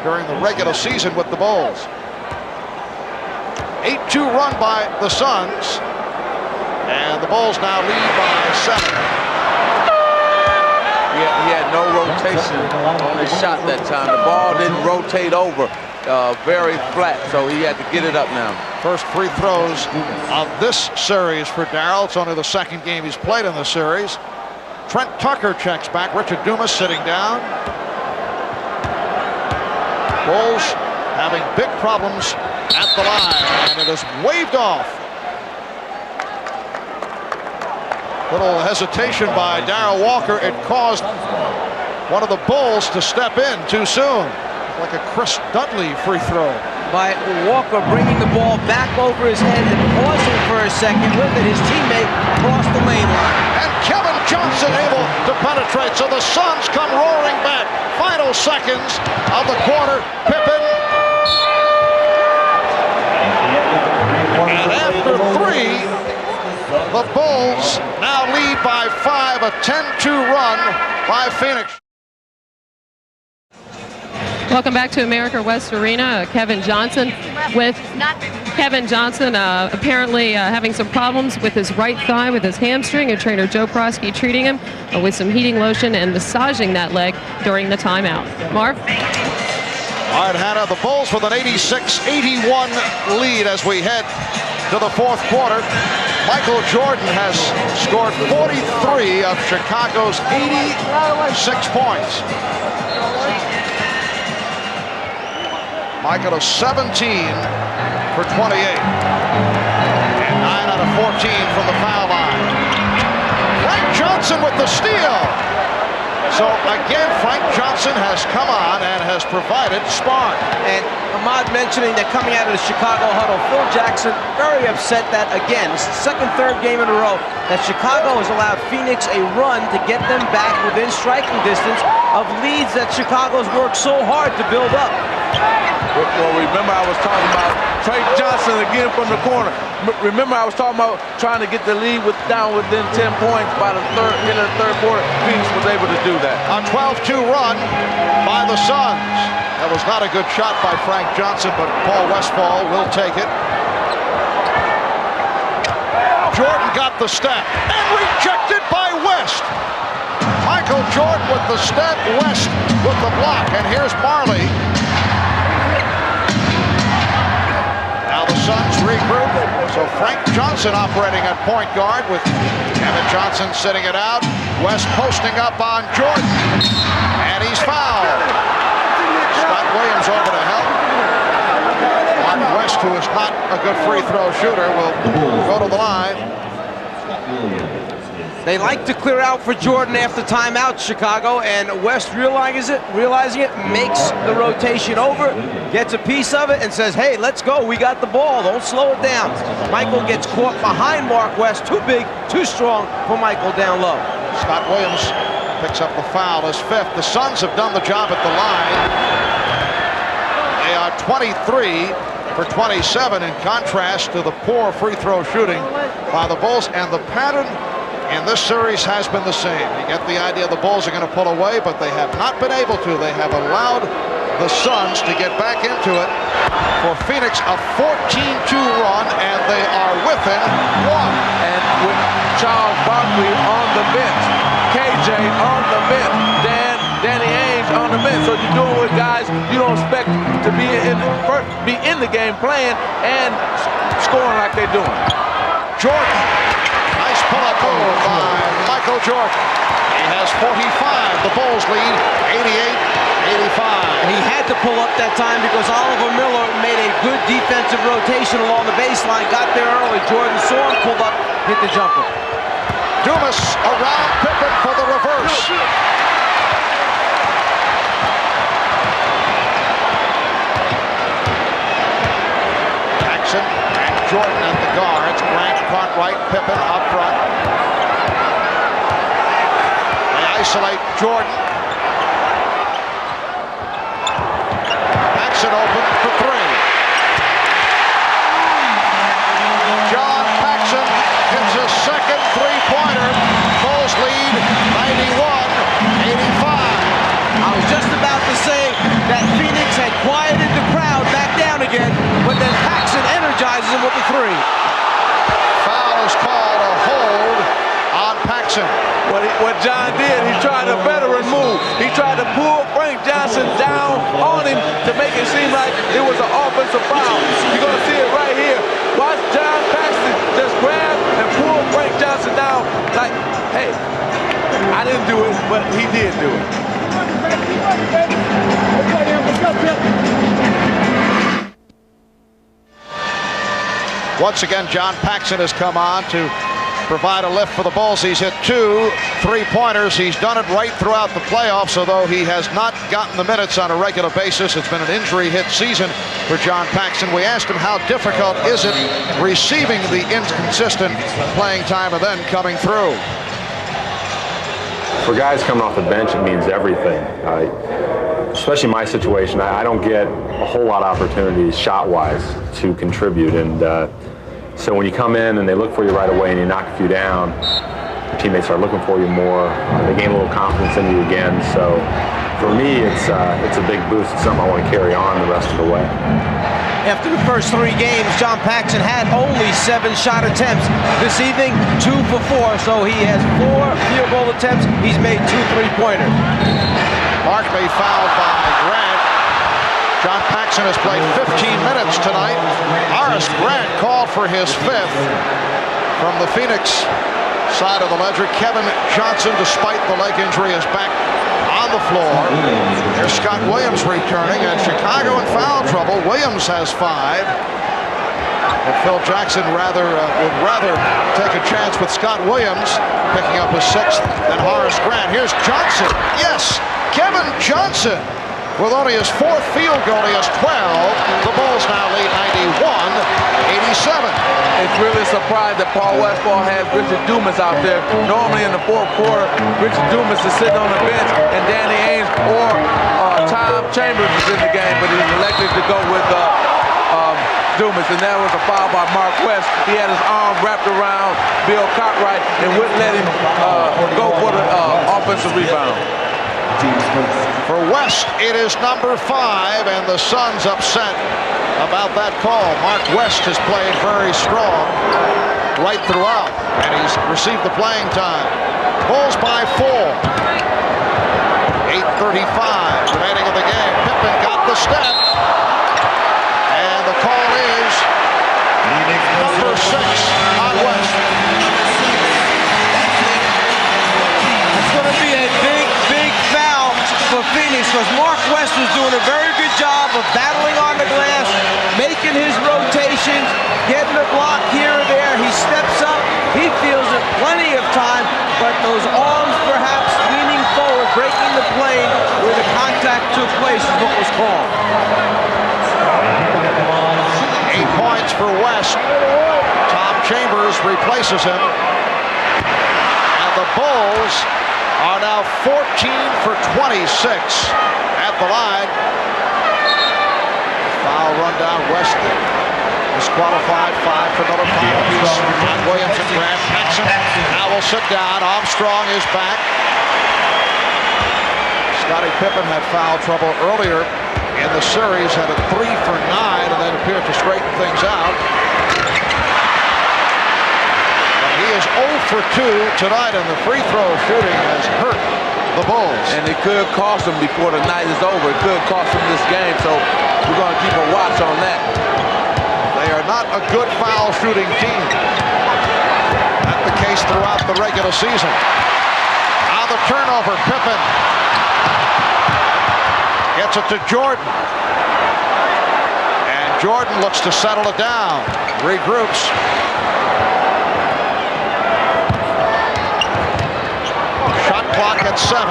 during the regular season with the Bulls. 8-2 run by the Suns, and the Bulls now lead by 7. He had no rotation on his shot that time. The ball didn't rotate over. Very flat, so he had to get it up now. First free throws of this series for Darrell. It's only the second game he's played in the series. Trent Tucker checks back. Richard Dumas sitting down. Bulls having big problems at the line, and it is waved off. Little hesitation by Darrell Walker. It caused one of the Bulls to step in too soon. Like a Chris Dudley free throw. By Walker bringing the ball back over his head and pausing for a second with it. His teammate crossed the lane line. And Kevin Johnson able to penetrate, so the Suns come roaring back. Final seconds of the quarter. Pippen. And after 3, the Bulls now lead by 5, a 10-2 run by Phoenix. Welcome back to America West Arena. Kevin Johnson apparently having some problems with his right thigh with his hamstring, and trainer Joe Prosky treating him with some heating lotion and massaging that leg during the timeout. Marv? All right, Hannah, the Bulls with an 86-81 lead as we head to the fourth quarter. Michael Jordan has scored 43 of Chicago's 86 points. Michael is 17 for 28. And 9 out of 14 from the foul line. Frank Johnson with the steal. So again, Frank Johnson has come on and has provided spark. And Ahmad mentioning that coming out of the Chicago huddle, Phil Jackson very upset that, again, it's the second, third game in a row that Chicago has allowed Phoenix a run to get them back within striking distance of leads that Chicago's worked so hard to build up. Well, remember I was talking about Frank Johnson again from the corner. Remember I was talking about trying to get the lead down within 10 points by the end of the third quarter. Phoenix was able to do that. A 12-2 run by the Suns. That was not a good shot by Frank Johnson, but Paul Westphal will take it. Jordan got the step and rejected by West. Michael Jordan with the step, West with the block, and here's Marley. Now the Suns regroup. So Frank Johnson operating at point guard with Kevin Johnson sitting it out. West posting up on Jordan. And he's fouled. Scott Williams over to help. Mark West, who is not a good free throw shooter, will go to the line. They like to clear out for Jordan after timeout, Chicago, and West realizing it, makes the rotation over, gets a piece of it, and says, hey, let's go, we got the ball, don't slow it down. Michael gets caught behind Mark West, too big, too strong for Michael down low. Scott Williams picks up the foul, his fifth. The Suns have done the job at the line. They are 23 for 27 in contrast to the poor free throw shooting by the Bulls, and the pattern in this series has been the same. You get the idea the Bulls are going to pull away, but they have not been able to. They have allowed the Suns to get back into it. For Phoenix, a 14-2 run, and they are within one. And with Charles Barkley on the bench, KJ on the bench, Danny Ainge on the bench. So you're doing with guys you don't expect to be in the game playing and scoring like they're doing. Jordan, nice pull-up move by Michael Jordan. He has 45. The Bulls lead 88-85. He had to pull up that time because Oliver Miller made a good defensive rotation along the baseline, got there early. Jordan saw him, pulled up, hit the jumper. Dumas around Pippen for the reverse. Jackson and Jordan at the guards. Grant caught right, Pippen up front. They isolate Jordan. Paxson open for three. John Paxson hits a second three-pointer. Bulls lead 91-85. I was just about to say that Phoenix had quieted the crowd back down again, but then Paxson energizes him with the three. Foul is called, a hold on Paxson. What John did, he tried a veteran move. He tried to pull Frank Johnson down on him to make it seem like it was an offensive foul. You're going to see it right here. Watch John Paxson just grab and pull Frank Johnson down like, hey, I didn't do it, but he did do it. Once again, John Paxson has come on to provide a lift for the Bulls. He's hit 2 3-pointers. He's done it right throughout the playoffs, although he has not gotten the minutes on a regular basis. It's been an injury-hit season for John Paxson. We asked him how difficult is it receiving the inconsistent playing time and then coming through. For guys coming off the bench, it means everything. Especially my situation, I don't get a whole lot of opportunities shot-wise to contribute, and so when you come in and they look for you right away and you knock a few down, your teammates start looking for you more. They gain a little confidence in you again. So for me, it's a big boost. It's something I want to carry on the rest of the way. After the first 3 games, John Paxson had only 7 shot attempts. This evening, 2 for 4, so he has 4 field goal attempts. He's made 2 3-pointers. Barkley fouled by Grant. John Paxson has played 15 minutes tonight. Horace Grant called for his 5th from the Phoenix side of the ledger. Kevin Johnson, despite the leg injury, is back on the floor. There's Scott Williams returning, and Chicago in foul trouble. Williams has 5. And Phil Jackson would rather take a chance with Scott Williams picking up his 6th than Horace Grant. Here's Johnson. Yes, Kevin Johnson with only his 4th field goal. He has 12. The Bulls now lead 91-87. It's really surprised that Paul Westphal has Richard Dumas out there. Normally in the 4th quarter, Richard Dumas is sitting on the bench, and Danny Ainge or Tom Chambers is in the game, but he's elected to go with Dumas, and that was a foul by Mark West. He had his arm wrapped around Bill Cartwright and wouldn't let him go for the offensive rebound. For West, it is number 5, and the Suns upset about that call. Mark West has played very strong right throughout, and he's received the playing time. Bulls by 4. 8:35 remaining in the game. Pippen got the step, and the call is number 6 on West. It's going to be a big foul for Phoenix, because Mark West was doing a very good job of battling on the glass, making his rotations, getting a block here or there. He steps up. He feels it plenty of time, but those arms perhaps leaning forward, breaking the plane where the contact took place is what was called. 8 points for West. Tom Chambers replaces him. And the Bulls are now 14 for 26 at the line. Foul run down. West disqualified. 5 for another foul piece. Scott Williams and Grant Paxson now will sit down. Armstrong is back. Scottie Pippen had foul trouble earlier in the series, had a 3 for 9, and then appeared to straighten things out. But he is 0 for 2 tonight, and the free throw shooting has hurt the Bulls. And it could cost them before the night is over. It could cost them this game, so we're going to keep a watch on that. They are not a good foul shooting team. That's the case throughout the regular season. Now the turnover, Pippen gets it to Jordan. And Jordan looks to settle it down. Regroups. Shot clock at 7.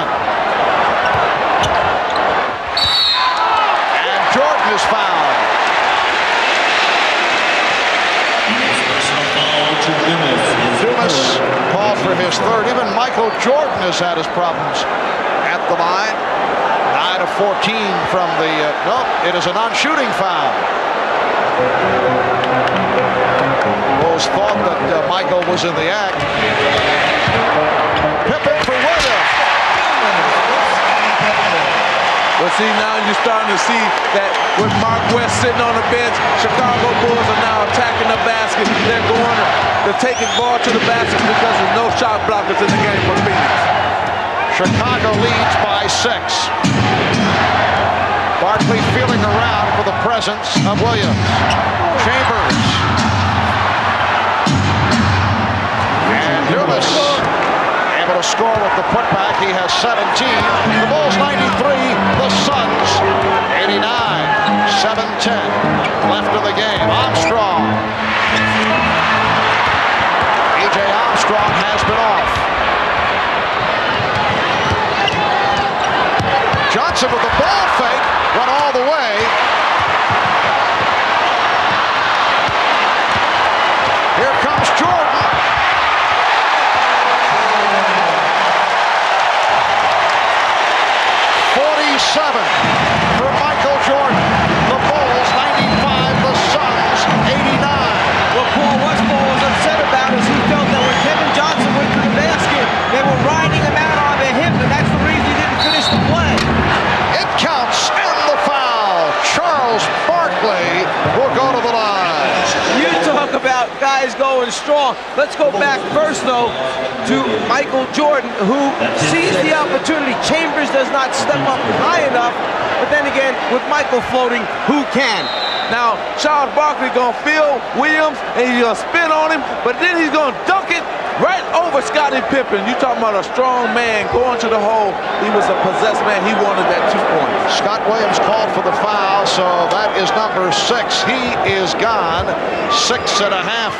And Jordan is fouled. Dumas called for his third. Even Michael Jordan has had his problems at the line. 9 of 14 from the, nope, it is a non-shooting foul. Bulls thought that Michael was in the act. Pippen for Williams. Well, see, now you're starting to see that with Mark West sitting on the bench, Chicago Bulls are now attacking the basket. They're taking ball to the basket because there's no shot blockers in the game for Phoenix. Chicago leads by 6. Barkley feeling around for the presence of Williams. Chambers. And Dumas able to score with the putback. He has 17. The Bulls 93. The Suns 89. 7-10 left in the game. Armstrong. E.J. Armstrong has been off. Johnson with the ball fake, went all the way. Here comes Jordan. For Michael Jordan. The Bulls 95, the Suns 89. What Paul Westphal was upset about is he felt that when Kevin Johnson went to the basket, they were riding him out on the hip, and that's the reason he didn't finish the play. It counts, and the foul. Charles Barkley will go to the line. You talk about guys going strong. Let's go back first, though, to Michael Jordan, who sees the opportunity. Chambers does not step up high enough, but then again, with Michael floating, who can? Now, Charles Barkley gonna feel Williams, and he's gonna spin on him, but then he's gonna dunk it right over Scottie Pippen. You talking about a strong man going to the hole. He was a possessed man. He wanted that 2 points. Scott Williams called for the foul, so that is number 6. He is gone. 6.5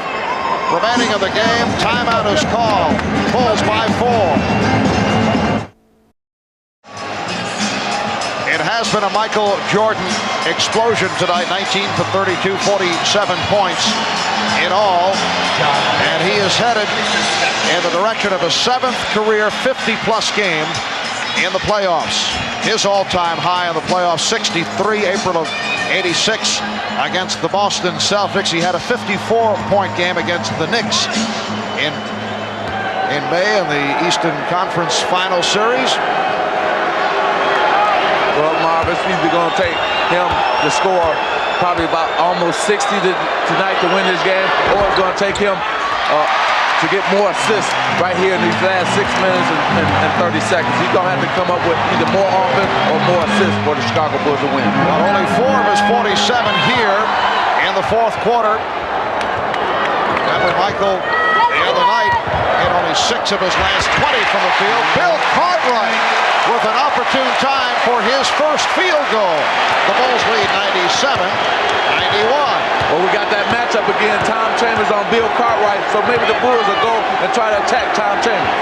remaining of the game. Timeout is called. Bulls by 4. It has been a Michael Jordan explosion tonight. 19 for 32, 47 points in all. And he is headed in the direction of a 7th career 50-plus game in the playoffs. His all-time high in the playoffs, 63, April of 86 against the Boston Celtics. He had a 54-point game against the Knicks in May in the Eastern Conference Final Series. Well, Marv, it's either going to take him to score probably about almost 60 tonight to win this game, or it's going to take him to get more assists right here in these last 6 minutes and 30 seconds. He's going to have to come up with either more offense or more assists for the Chicago Bulls to win. Well, only 4 of his 47 here in the 4th quarter. Remember Michael the other night hit only 6 of his last 20 from the field. Bill Cartwright with an opportune time for his first first field goal. The Bulls lead 97-91. Well, we got that matchup again. Tom Chambers on Bill Cartwright, so maybe the Bulls will go and try to attack Tom Chambers.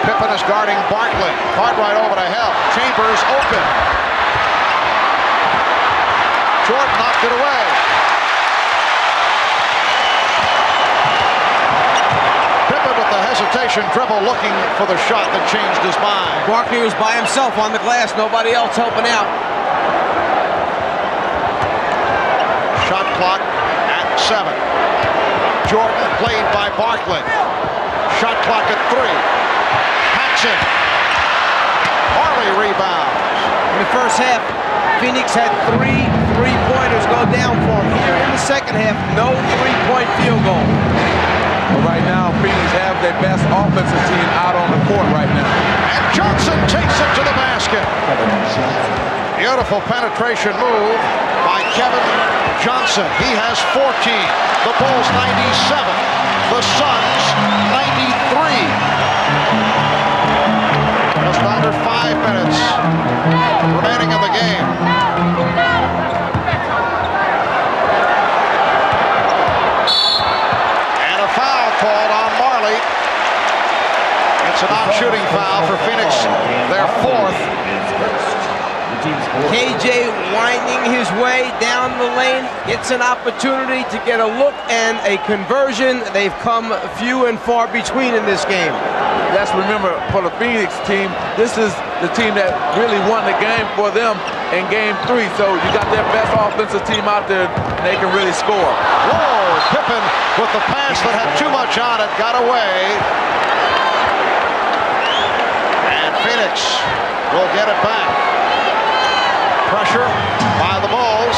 Pippen is guarding Barkley. Cartwright over to help. Chambers open. Jordan knocked it away. Pippen with the hesitation dribble, looking for the shot that changed his mind. Barkley was by himself on the glass, nobody else helping out. Shot clock at 7. Jordan played by Barkley. Shot clock at 3. Paxson. Harley rebounds. In the first half, Phoenix had 3 3-pointers go down for him. Here in the second half, no 3-point field goal. But right now, Phoenix have their best offensive team out on the court right now. And Johnson takes it to the basket. Beautiful penetration move by Kevin Johnson. He has 14. The Bulls 97. The Suns 93. Just under 5 minutes remaining in the game. And a foul called on Marley. It's a non-shooting foul for Phoenix, their 4th. KJ winding his way down the lane, gets an opportunity to get a look and a conversion. They've come few and far between in this game. Let's remember, for the Phoenix team, this is the team that really won the game for them in Game 3. So you got their best offensive team out there, and they can really score. Whoa, Pippen with the pass that had too much on it, got away. And Phoenix will get it back. Pressure by the Bulls.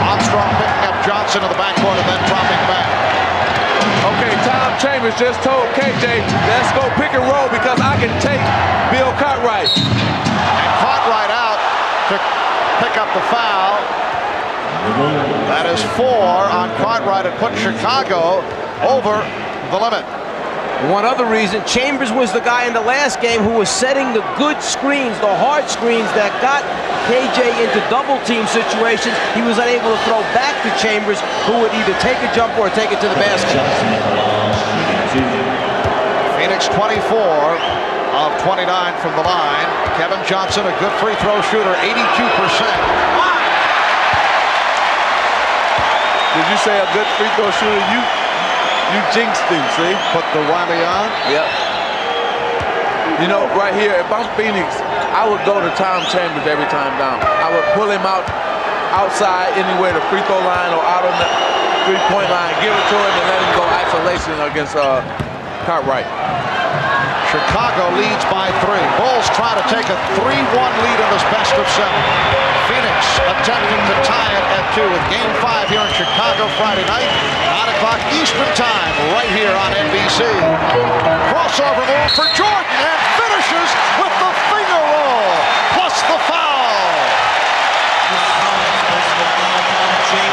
Armstrong picking up Johnson in the backcourt and then dropping back. Okay, Tom Chambers just told KJ, let's go pick and roll because I can take Bill Cartwright. And Cartwright out to pick up the foul. That is 4 on Cartwright. It put Chicago over the limit. One other reason, Chambers was the guy in the last game who was setting the good screens, the hard screens that got KJ into double team situations. He was unable to throw back to Chambers, who would either take a jump or take it to the basket. Phoenix 24 of 29 from the line. Kevin Johnson, a good free throw shooter, 82%. Did you say a good free throw shooter? You jinxed him, see? Put the whammy on? Yep. You know, right here, if I'm Phoenix, I would go to Tom Chambers every time down. I would pull him out outside anywhere, the free throw line or out on the three-point line, give it to him and let him go isolation against Cartwright. Chicago leads by 3. Bulls try to take a 3-1 lead in this best of 7. Phoenix attempting to tie it at 2 with Game 5 here in Chicago Friday night, 9 o'clock Eastern Time, right here on NBC. Crossover move for Jordan and finishes with the finger roll, plus the foul.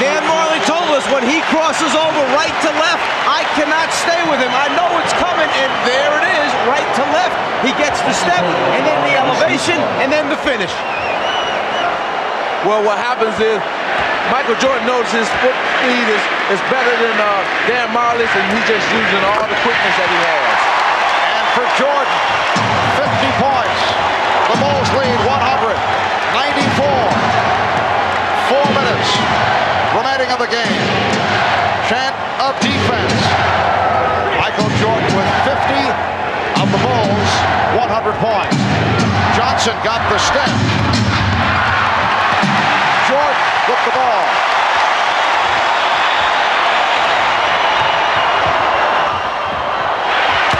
Dan Marley told us when he crosses over right to left, I cannot stay with him. I know it's coming, and there it is, right to left. He gets the step, and then the elevation, and then the finish. Well, what happens is Michael Jordan knows his foot speed is better than Dan Marley's, and he's just using all the quickness that he has. And for Jordan, 50 points. The Bulls lead 100-94. 4 minutes remaining of the game. Chant of defense. Michael Jordan with 50 of the Bulls, 100 points. Johnson got the step. Jordan with the ball.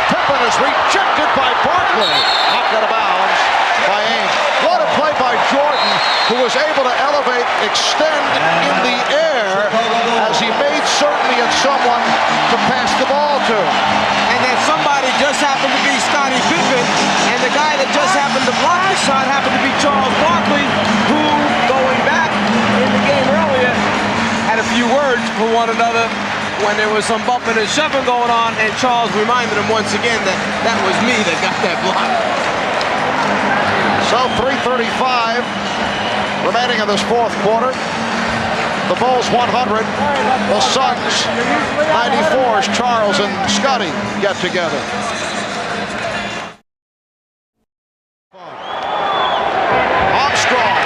Pippen is rejected by Barkley. Knocked out of bounds by Ainge. What a play by Jordan, who was able to elevate, extend in the air as he made certain he had someone to pass the ball to. And then somebody just happened to be Scottie Pippen, and the guy that just happened to block the shot happened to be Charles Barkley, who, going back in the game earlier, had a few words for one another when there was some bumping and shoving going on, and Charles reminded him once again that that was me that got that block. So 3:30 2:35 remaining in this fourth quarter. The Bulls 100, the Suns 94 as Charles and Scotty get together. Armstrong.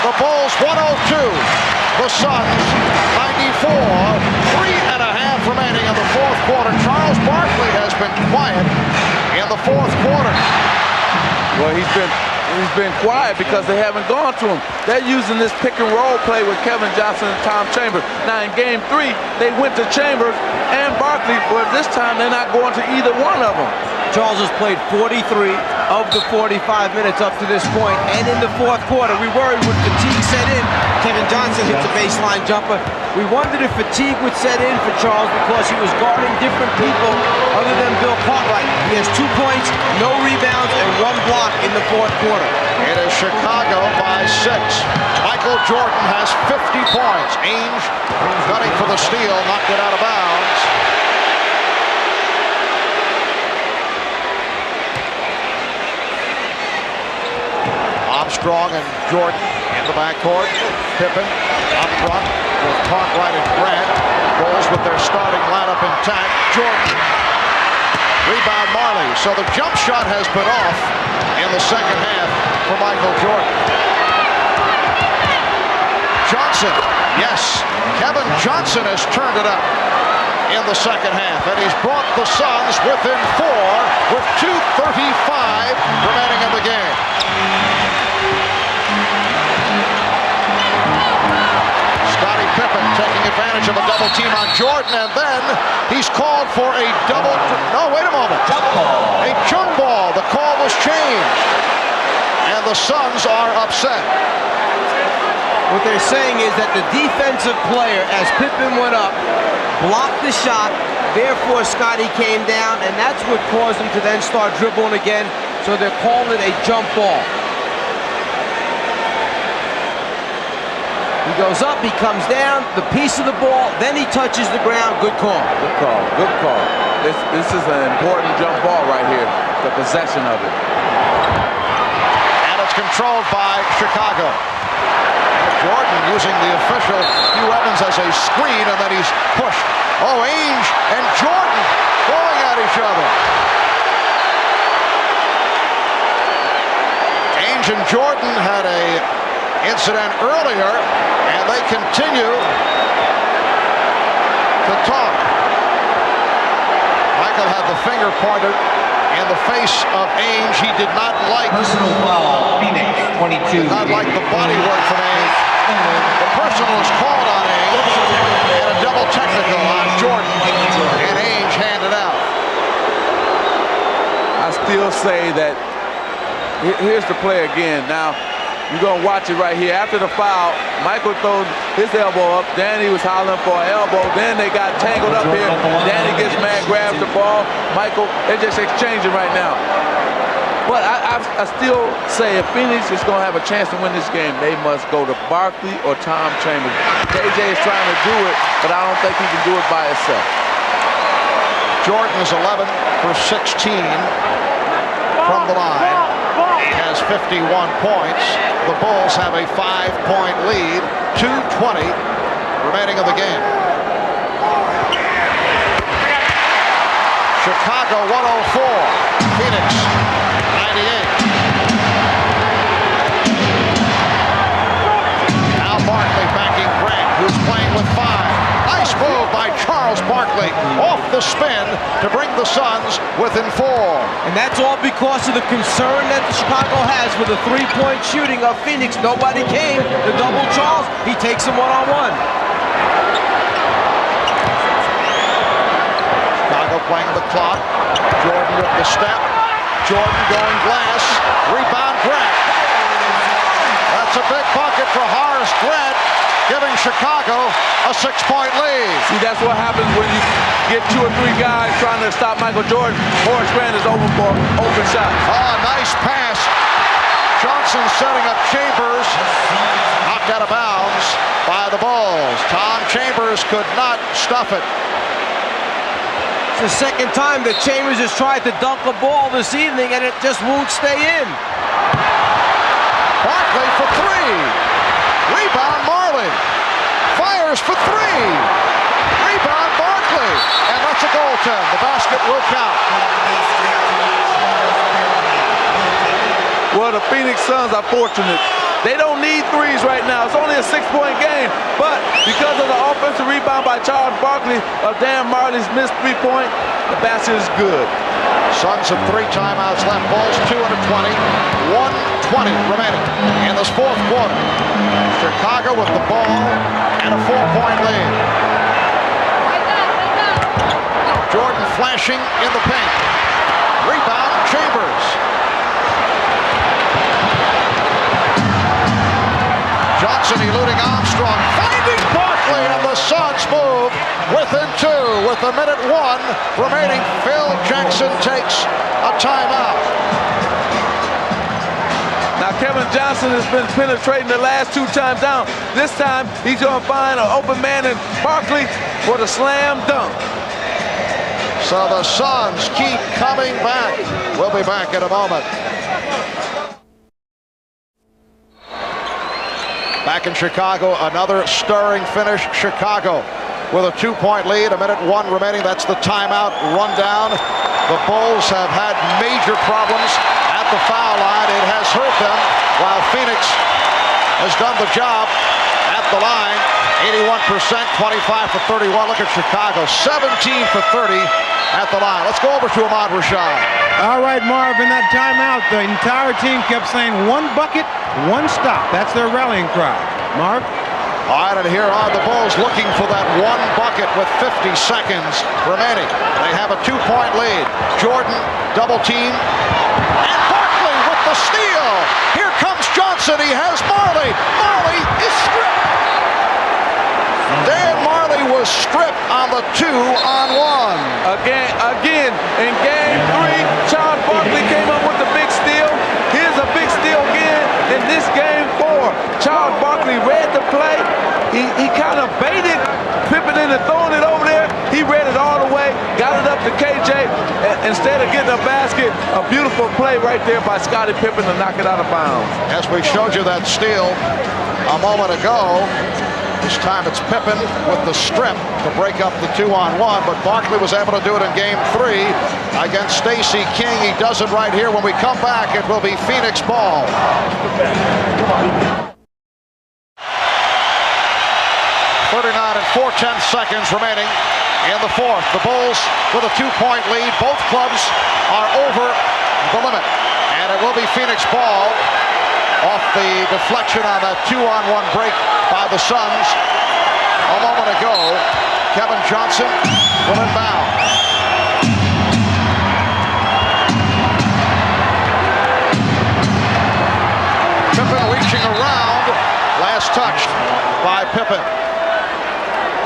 The Bulls 102, the Suns 94, 3.5 remaining in the fourth quarter. Charles Barkley has been quiet in the fourth quarter. Well, he's been quiet because they haven't gone to him. They're using this pick and roll play with Kevin Johnson and Tom Chambers. Now in game 3, they went to Chambers and Barkley, but this time they're not going to either one of them. Charles has played 43 of the 45 minutes up to this point, and in the fourth quarter, we worried would fatigue set in. Kevin Johnson hits a baseline jumper. We wondered if fatigue would set in for Charles because he was guarding different people other than Bill Cartwright. He has 2 points, no rebounds, and 1 block in the fourth quarter. It is Chicago by 6. Michael Jordan has 50 points. Ainge gunning for the steal, knocked it out of bounds. Armstrong and Jordan in the backcourt. Pippen up front with Cartwright and Grant. Bulls with their starting lineup intact. Jordan. Rebound Marley. So the jump shot has been off in the second half for Michael Jordan. Johnson. Yes. Kevin Johnson has turned it up in the second half, and he's brought the Suns within 4 with 2:35 remaining in the game. Scottie Pippen taking advantage of a double team on Jordan, and then he's called for a double. No, wait a moment. Jump ball. A jump ball. The call was changed, and the Suns are upset. What they're saying is that the defensive player, as Pippen went up, blocked the shot. Therefore, Scottie came down, and that's what caused him to then start dribbling again. So they're calling it a jump ball. He goes up, he comes down, the piece of the ball, then he touches the ground. Good call. Good call. Good call. This is an important jump ball right here, the possession of it. And it's controlled by Chicago. Jordan using the official Hugh Evans as a screen, and then he's pushed. Oh, Ainge and Jordan going at each other. Ainge and Jordan had a incident earlier, and they continue to talk. Michael had the finger pointed in the face of Ainge. He did not like Personal foul, Phoenix, 22. Did not like the body work from Ainge. The personal was called on Ainge and a double technical on Jordan, and Ainge handed out. I still say that here's the play again. Now, you're going to watch it right here. After the foul, Michael throws his elbow up. Danny was hollering for an elbow. Then they got tangled up here. Danny gets mad, grabs the ball. Michael, they're just exchanging right now. But I still say if Phoenix is going to have a chance to win this game, they must go to Barkley or Tom Chambers. KJ is trying to do it, but I don't think he can do it by himself. Jordan is 11 for 16 from the line. He has 51 points. The Bulls have a 5-point lead. 2:20 remaining in the game. Chicago 104. Phoenix 98. Now Barkley backing Grant, who's playing with 5. Nice move by Charles Barkley off the spin to bring the Suns within 4. And that's all because of the concern that Chicago has with the three-point shooting of Phoenix. Nobody came to double Charles. He takes him one-on-one. Chicago playing the clock. Jordan with the step. Jordan going glass. Rebound Grant. That's a big bucket for Horace Grant, giving Chicago a 6-point lead. See, that's what happens when you get 2 or 3 guys trying to stop Michael Jordan. Horace Grant is open for open shots. Oh, nice pass. Johnson setting up Chambers. Knocked out of bounds by the Bulls. Tom Chambers could not stuff it. It's the second time that Chambers has tried to dunk a ball this evening, and it just won't stay in. Barkley for three. Rebound Marley. Fires for three. Rebound Barkley. And that's a goaltend. The basket will count. Well, the Phoenix Suns are fortunate. They don't need threes right now. It's only a 6-point game. But because of the offensive rebound by Charles Barkley of Dan Marley's missed three-point, the basket is good. Suns have 3 timeouts left. Bulls 2 and a 20. 1:20 remaining in this fourth quarter. Chicago with the ball and a 4-point lead. Jordan flashing in the paint. Rebound Chambers. Johnson eluding Armstrong, finding Barkley, and the Suns move within 2 with 1:01 remaining. Phil Jackson takes a timeout. Now Kevin Johnson has been penetrating the last 2 times down. This time he's going to find an open man in Barkley for the slam dunk. So the Suns keep coming back. We'll be back in a moment. Back in Chicago, another stirring finish. Chicago with a 2-point lead, 1:01 remaining. That's the timeout rundown. The Bulls have had major problems at the foul line. It has hurt them, while Phoenix has done the job at the line. 81%, 25 for 31. Look at Chicago, 17 for 30 at the line. Let's go over to Ahmad Rashad. All right, Marv, in that timeout, the entire team kept saying 1 bucket, 1 stop. That's their rallying cry. Marv? All right, and here are the Bulls looking for that 1 bucket with 50 seconds remaining. They have a 2-point lead. Jordan double team. And Barkley with the steal. Here comes Johnson. He has Marley. Marley is stripped. Dan Marley was stripped on the 2-on-1. Again, in game 3, Charles Barkley came up with the big steal. Here's a big steal again in this game 4. Charles Barkley read the play. He kind of baited Pippen into throwing it over there. He read it all the way, got it up to KJ. Instead of getting a basket, a beautiful play right there by Scottie Pippen to knock it out of bounds. As we showed you that steal a moment ago, this time it's Pippen with the strip to break up the 2-on-1, but Barkley was able to do it in game 3 against Stacey King. He does it right here. When we come back, it will be Phoenix ball. 39 and 4/10 seconds remaining in the fourth. The Bulls with a 2-point lead. Both clubs are over the limit, and it will be Phoenix ball off the deflection on that 2-on-1 break by the Suns a moment ago. Kevin Johnson will inbound. Pippen reaching around. Last touched by Pippen.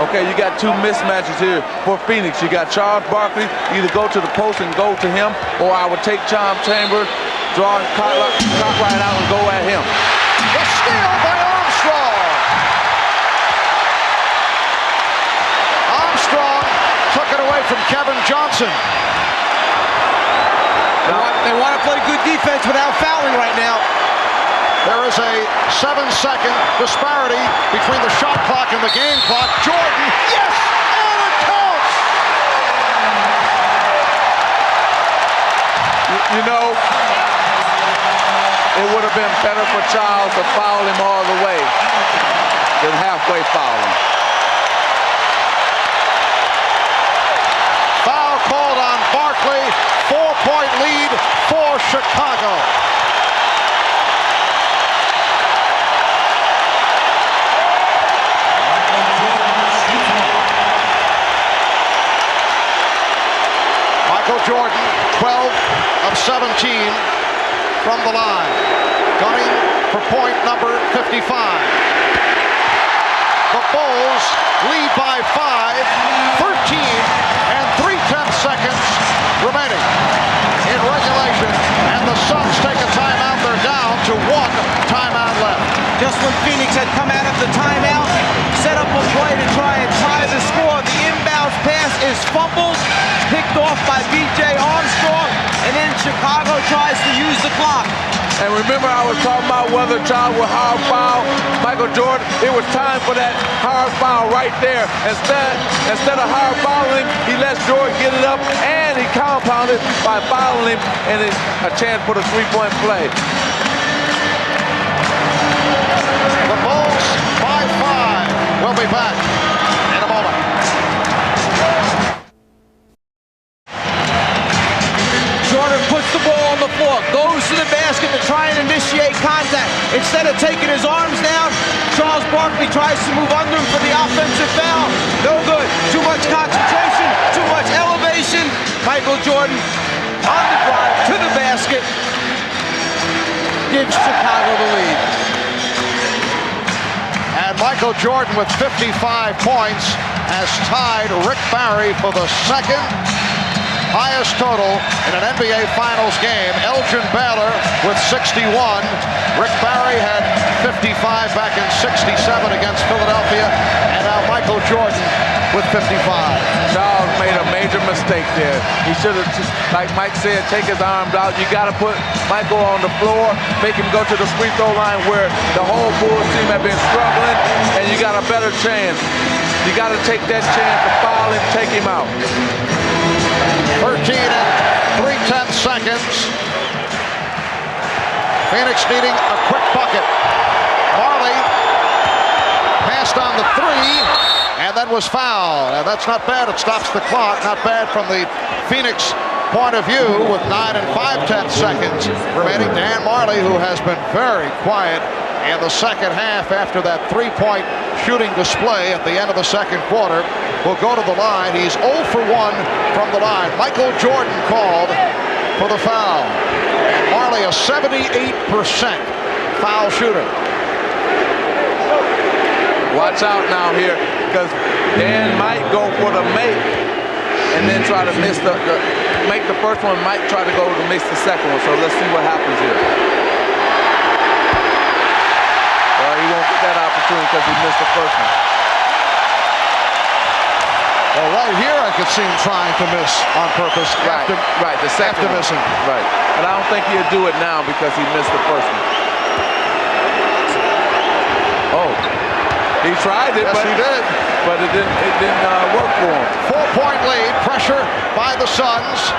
Okay, you got 2 mismatches here for Phoenix. You got Charles Barkley, either go to the post and go to him, or I would take Tom Chambers, draw clock right out and go at him. The steal by Armstrong. Armstrong took it away from Kevin Johnson. They want to play good defense without fouling right now. There is a 7-second disparity between the shot clock and the game clock. Jordan, yes, and it counts! You know, it would have been better for Charles to foul him all the way than halfway fouling. Foul called on Barkley. 4-point lead for Chicago. Michael Jordan, 12 of 17 from the line. Gunning for point number 55. The Bulls lead by 5, 13 and 3/10 seconds remaining in regulation. And the Suns take a timeout. They're down to 1 timeout left. Just when Phoenix had come out of the timeout, set up a play to try and tie the score. The inbounds pass is fumbles, picked off by B.J. Armstrong, and then Chicago tries to use the clock. And remember, I was talking about whether Child would hard foul Michael Jordan. It was time for that hard foul right there. Instead of hard fouling, he lets Jordan get it up, and he compounded by fouling him, and it's a chance for the three-point play. The Bulls by 5. We'll be back in a moment. Jordan puts the ball on the floor, goes to the basket to try and initiate contact. Instead of taking his arms down, Charles Barkley tries to move under him for the offensive foul. No good. Too much concentration, too much elevation. Michael Jordan on the drive to the basket gives Chicago the lead. And Michael Jordan with 55 points has tied Rick Barry for the second highest total in an NBA Finals game. Elgin Baylor with 61. Rick Barry had 55 back in 67 against Philadelphia. And now Michael Jordan with 55. Charles made a major mistake there. He should have, like Mike said, take his arms out. You got to put Michael on the floor, make him go to the free throw line where the whole Bulls team have been struggling, and you got a better chance. You got to take that chance to foul him, take him out. 13 and 3/10 seconds. Phoenix needing a quick bucket. Marley passed on the 3 and then was fouled. And that's not bad. It stops the clock. Not bad from the Phoenix point of view with 9 and 5/10 seconds remaining. Dan Marley, who has been very quiet in the second half after that three-point shooting display at the end of the second quarter, will go to the line. He's 0 for 1 from the line. Michael Jordan called for the foul. Marley, a 78% foul shooter. Watch out now here, because Dan might go for the make and then try to miss make the first one, might try to go to miss the second one. So let's see what happens here. Well, he won't get that opportunity because he missed the first one. Well, right here I could see him trying to miss on purpose. Right, the second after missing. Right, but I don't think he'll do it now because he missed the first one. Oh, he tried it, yes, but he did. But it didn't work for him. 4-point lead, pressure by the Suns,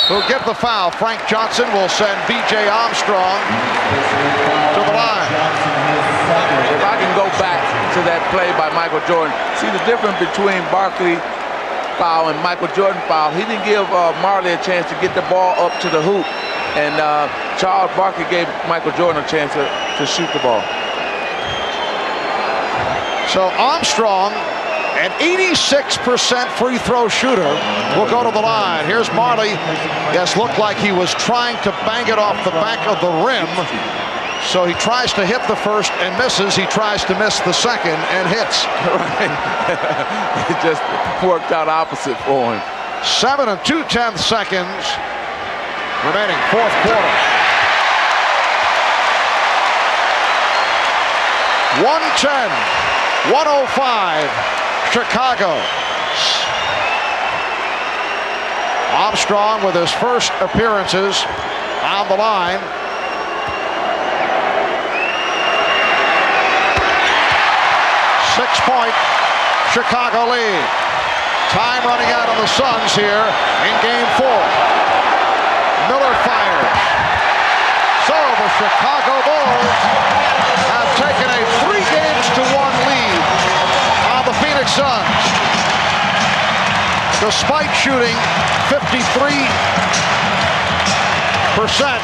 who get the foul. Frank Johnson will send B.J. Armstrong to the line. If I can go back to that play by Michael Jordan, see the difference between Barkley foul and Michael Jordan foul. He didn't give Marley a chance to get the ball up to the hoop, and Charles Barkley gave Michael Jordan a chance to shoot the ball. So Armstrong, an 86% free throw shooter, will go to the line. Here's Marley. Yes, looked like he was trying to bang it off the back of the rim. So he tries to hit the first and misses. He tries to miss the second and hits. Right. It just worked out opposite for him. 7 and 2/10 seconds remaining, fourth quarter. 110, 105, Chicago. Armstrong with his first appearances on the line. Six-point Chicago lead. Time running out on the Suns here in game 4. Miller fires. So the Chicago Bulls have taken a 3-1 lead on the Phoenix Suns. Despite shooting 53%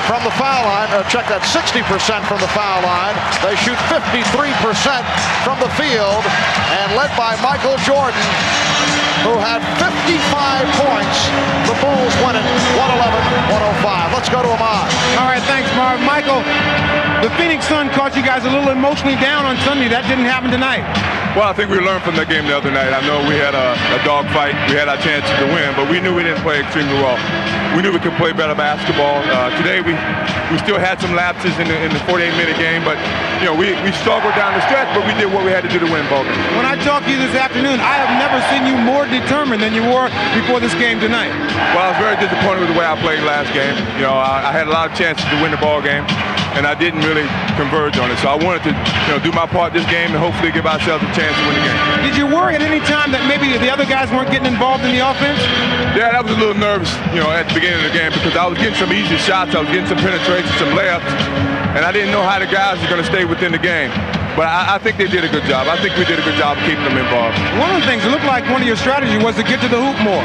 from the foul line, or check that, 60% from the foul line. They shoot 53% from the field, and led by Michael Jordan, who had 55 points. The Bulls win it 111-105. Let's go to Ahmad. All right, thanks, Marv. Michael, the Phoenix Sun caught you guys a little emotionally down on Sunday. That didn't happen tonight. Well, I think we learned from the game the other night. I know we had a dog fight. We had our chances to win, but we knew we didn't play extremely well. we knew we could play better basketball. Today we still had some lapses in the 48-minute game, but we struggled down the stretch, but we did what we had to do to win ball game. When I talked to you this afternoon, I have never seen you more determined than you were before this game tonight. Well, I was very disappointed with the way I played last game. I had a lot of chances to win the ball game, and I didn't really converge on it. So I wanted to do my part this game and hopefully give ourselves a chance to win the game. Did you worry at any time that maybe the other guys weren't getting involved in the offense? Yeah, I was a little nervous, at the beginning of the game because I was getting some easy shots, I was getting some penetration, some layups, and I didn't know how the guys were going to stay within the game. But I think they did a good job. I think we did a good job of keeping them involved. One of the things, it looked like one of your strategies was to get to the hoop more.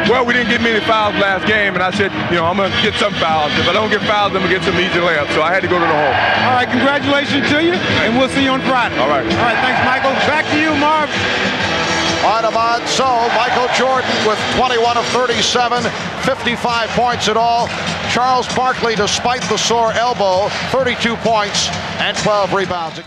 Well, we didn't get many fouls last game, and I said, I'm going to get some fouls. If I don't get fouls, I'm going to get some easy layups. So I had to go to the hole. All right, congratulations to you, and we'll see you on Friday. All right. All right, thanks, Michael. Back to you, Marv. All right, Ahmad. So Michael Jordan with 21 of 37, 55 points in all. Charles Barkley, despite the sore elbow, 32 points and 12 rebounds.